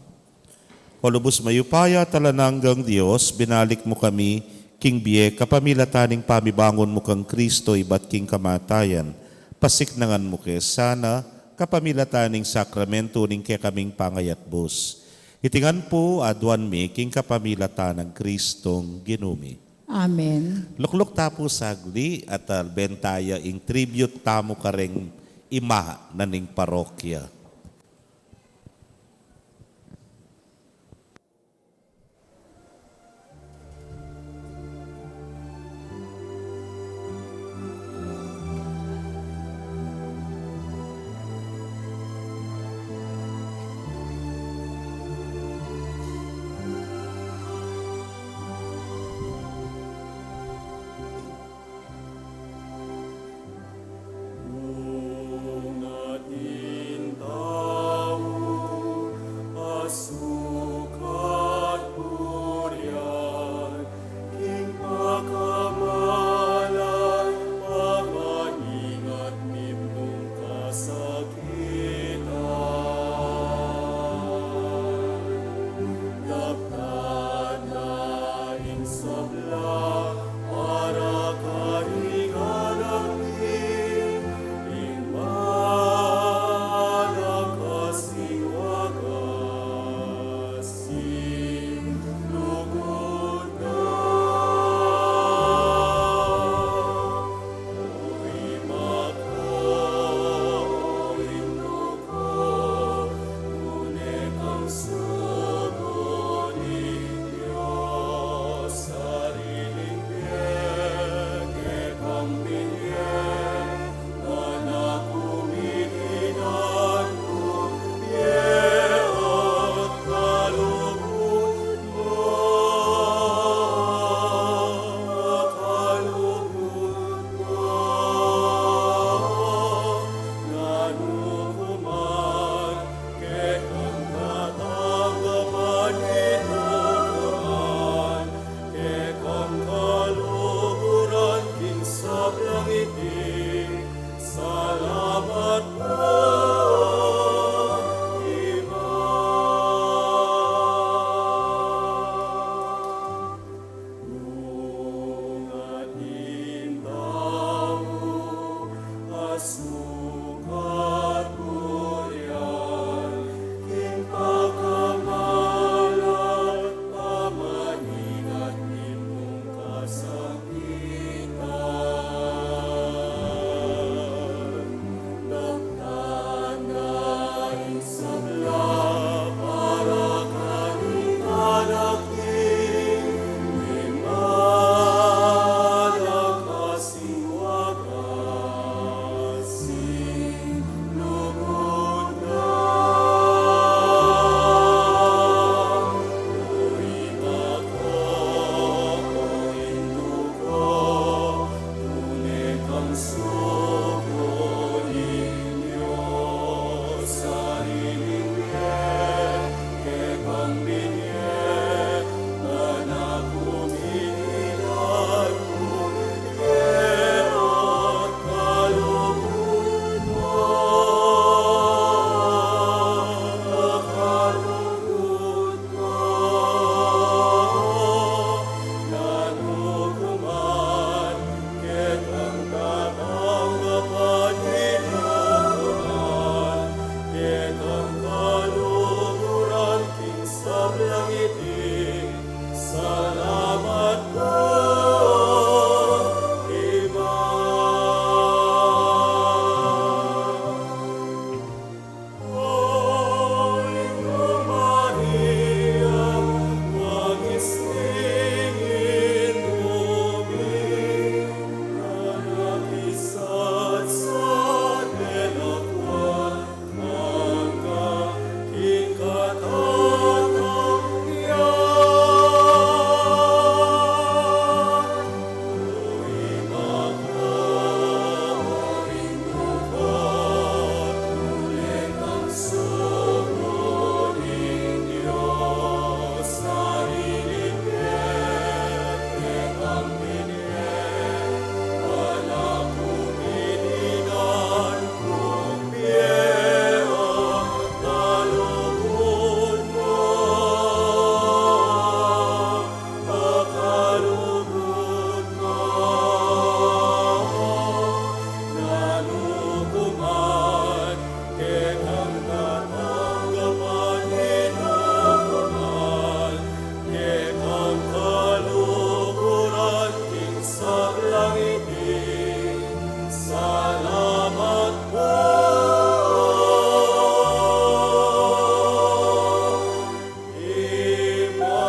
O lubos mayupaya talananggang Diyos, binalik mo kami, king biye, kapamilataning pamibangon mo kang Kristo, iba't king kamatayan. Pasiknangan mo kay sana, kapamilataning sakramento ning kay kaming pangayatbos. Itingan po aduan mi, king kapamilatan ng Kristong ginumi. Amen. Lukluk tapo sagli at bentaya ing tribute tamo kareng ima naning parokya. Natin ngiti. Salamat po, Ima. Hoy, Maria, magisingin bumi, nanakisat sa delokwan, mangga kikatatangyan. Hoy, makahorin mo ba't muling ang sumunin Diyos sariling ang binigay. Wala kumilinan kung biyera, kalugod mo, makalugod mo. Nanukuman, ketang natanggapan, inukuman, ketang kaluguran, kinsang langitin. Salamat po, Ima.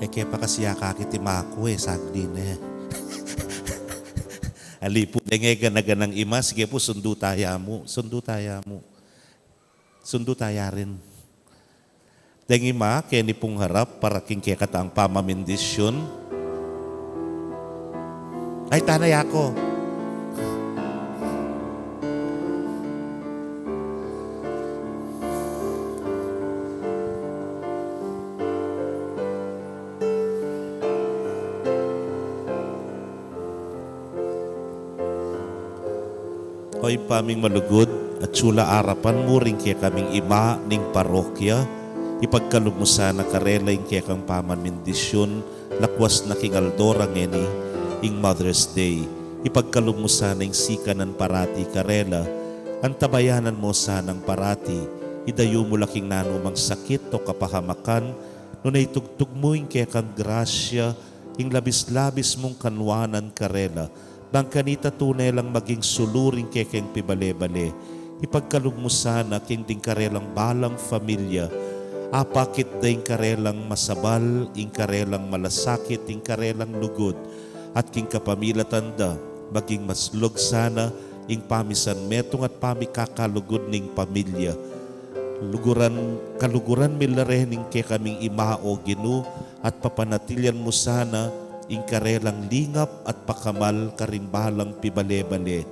Kaya pa kasi kakitimako sagdi na. Alipo, nga ganaganang ima, sige po, sundo taya mo. Sundo taya mo. Sundo taya rin. Deng ima, kaya ni pong harap, para king kaya kataang pamamindisyon. Ay, tanay ako. Ko'y paming malugod at sula arapan mo rin kaya kaming ima ning parokya. Ipagkalumusa na karela yung kaya kang pamamindisyon, lakwas na kingaldora ngeni, ing Mother's Day. Ipagkalumusa na yung sikanan parati karela, ang tabayanan mo sanang parati, idayo mo laking nanumang sakit o kapahamakan, nung naitugtog mo yung kaya kang grasya, yung labis-labis mong kanwanan karela, bang kanita tunay lang maging suluring kekeng pibale-bale. Ipagkalugmusa na king ding karelang balang familia, apakit ding karelang masabal, ing karelang malasakit, ing karelang lugod, at king kapamila tanda, maging maslog sana, ing pamisan metong at pamikakalugod ning pamilya. Kaluguran milare ning ke kaming ima o Ginu, at papanatilyan mo sana, ing karelang lingap at pakamal karimbalang pibale-bale.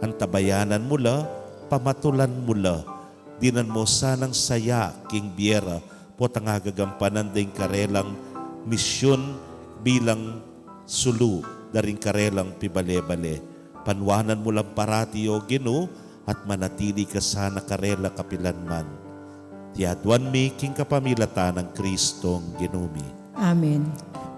Ang tabayanan mula, pamatulan mula, dinan mo sanang saya king biera, po tangagagampanan ding karelang misyon bilang sulu, daring karelang pibale-bale. Panwanan mo lang parati o Ginu, at manatili ka sana karela kapilanman. Tiadwan mi king kapamilata ng Kristong Ginumi. Amen.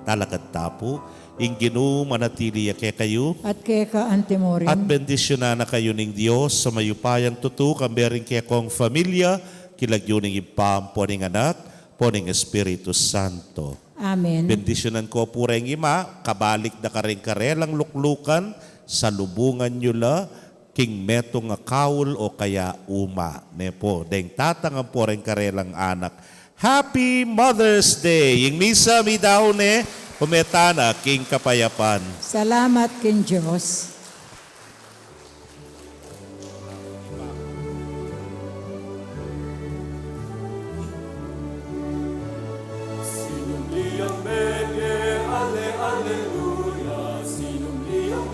Talakad tapo, ing Ginu manatili ya kay kayo, At kaya ka antemorin, at bendisyonan na kayo ning Diyos sa mayupayang tutu, kambering kaya kong familia, kilagyo ning ipam po ning anak, po ning Espiritu Santo. Amen. Bendisyonan ko po rin ima, kabalik na karing karelang luklukan, sa lubungan nyo la, king meto nga kaul o kaya uma. Nepo, deng tatang po rin karelang anak. Happy Mother's Day! Yung misa mi daw ne, pumetana king kapayapan. Salamat kin Diyos. Sinumli ang bebe, ale, aleluya. Sinumli ang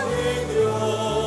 ni Diyos.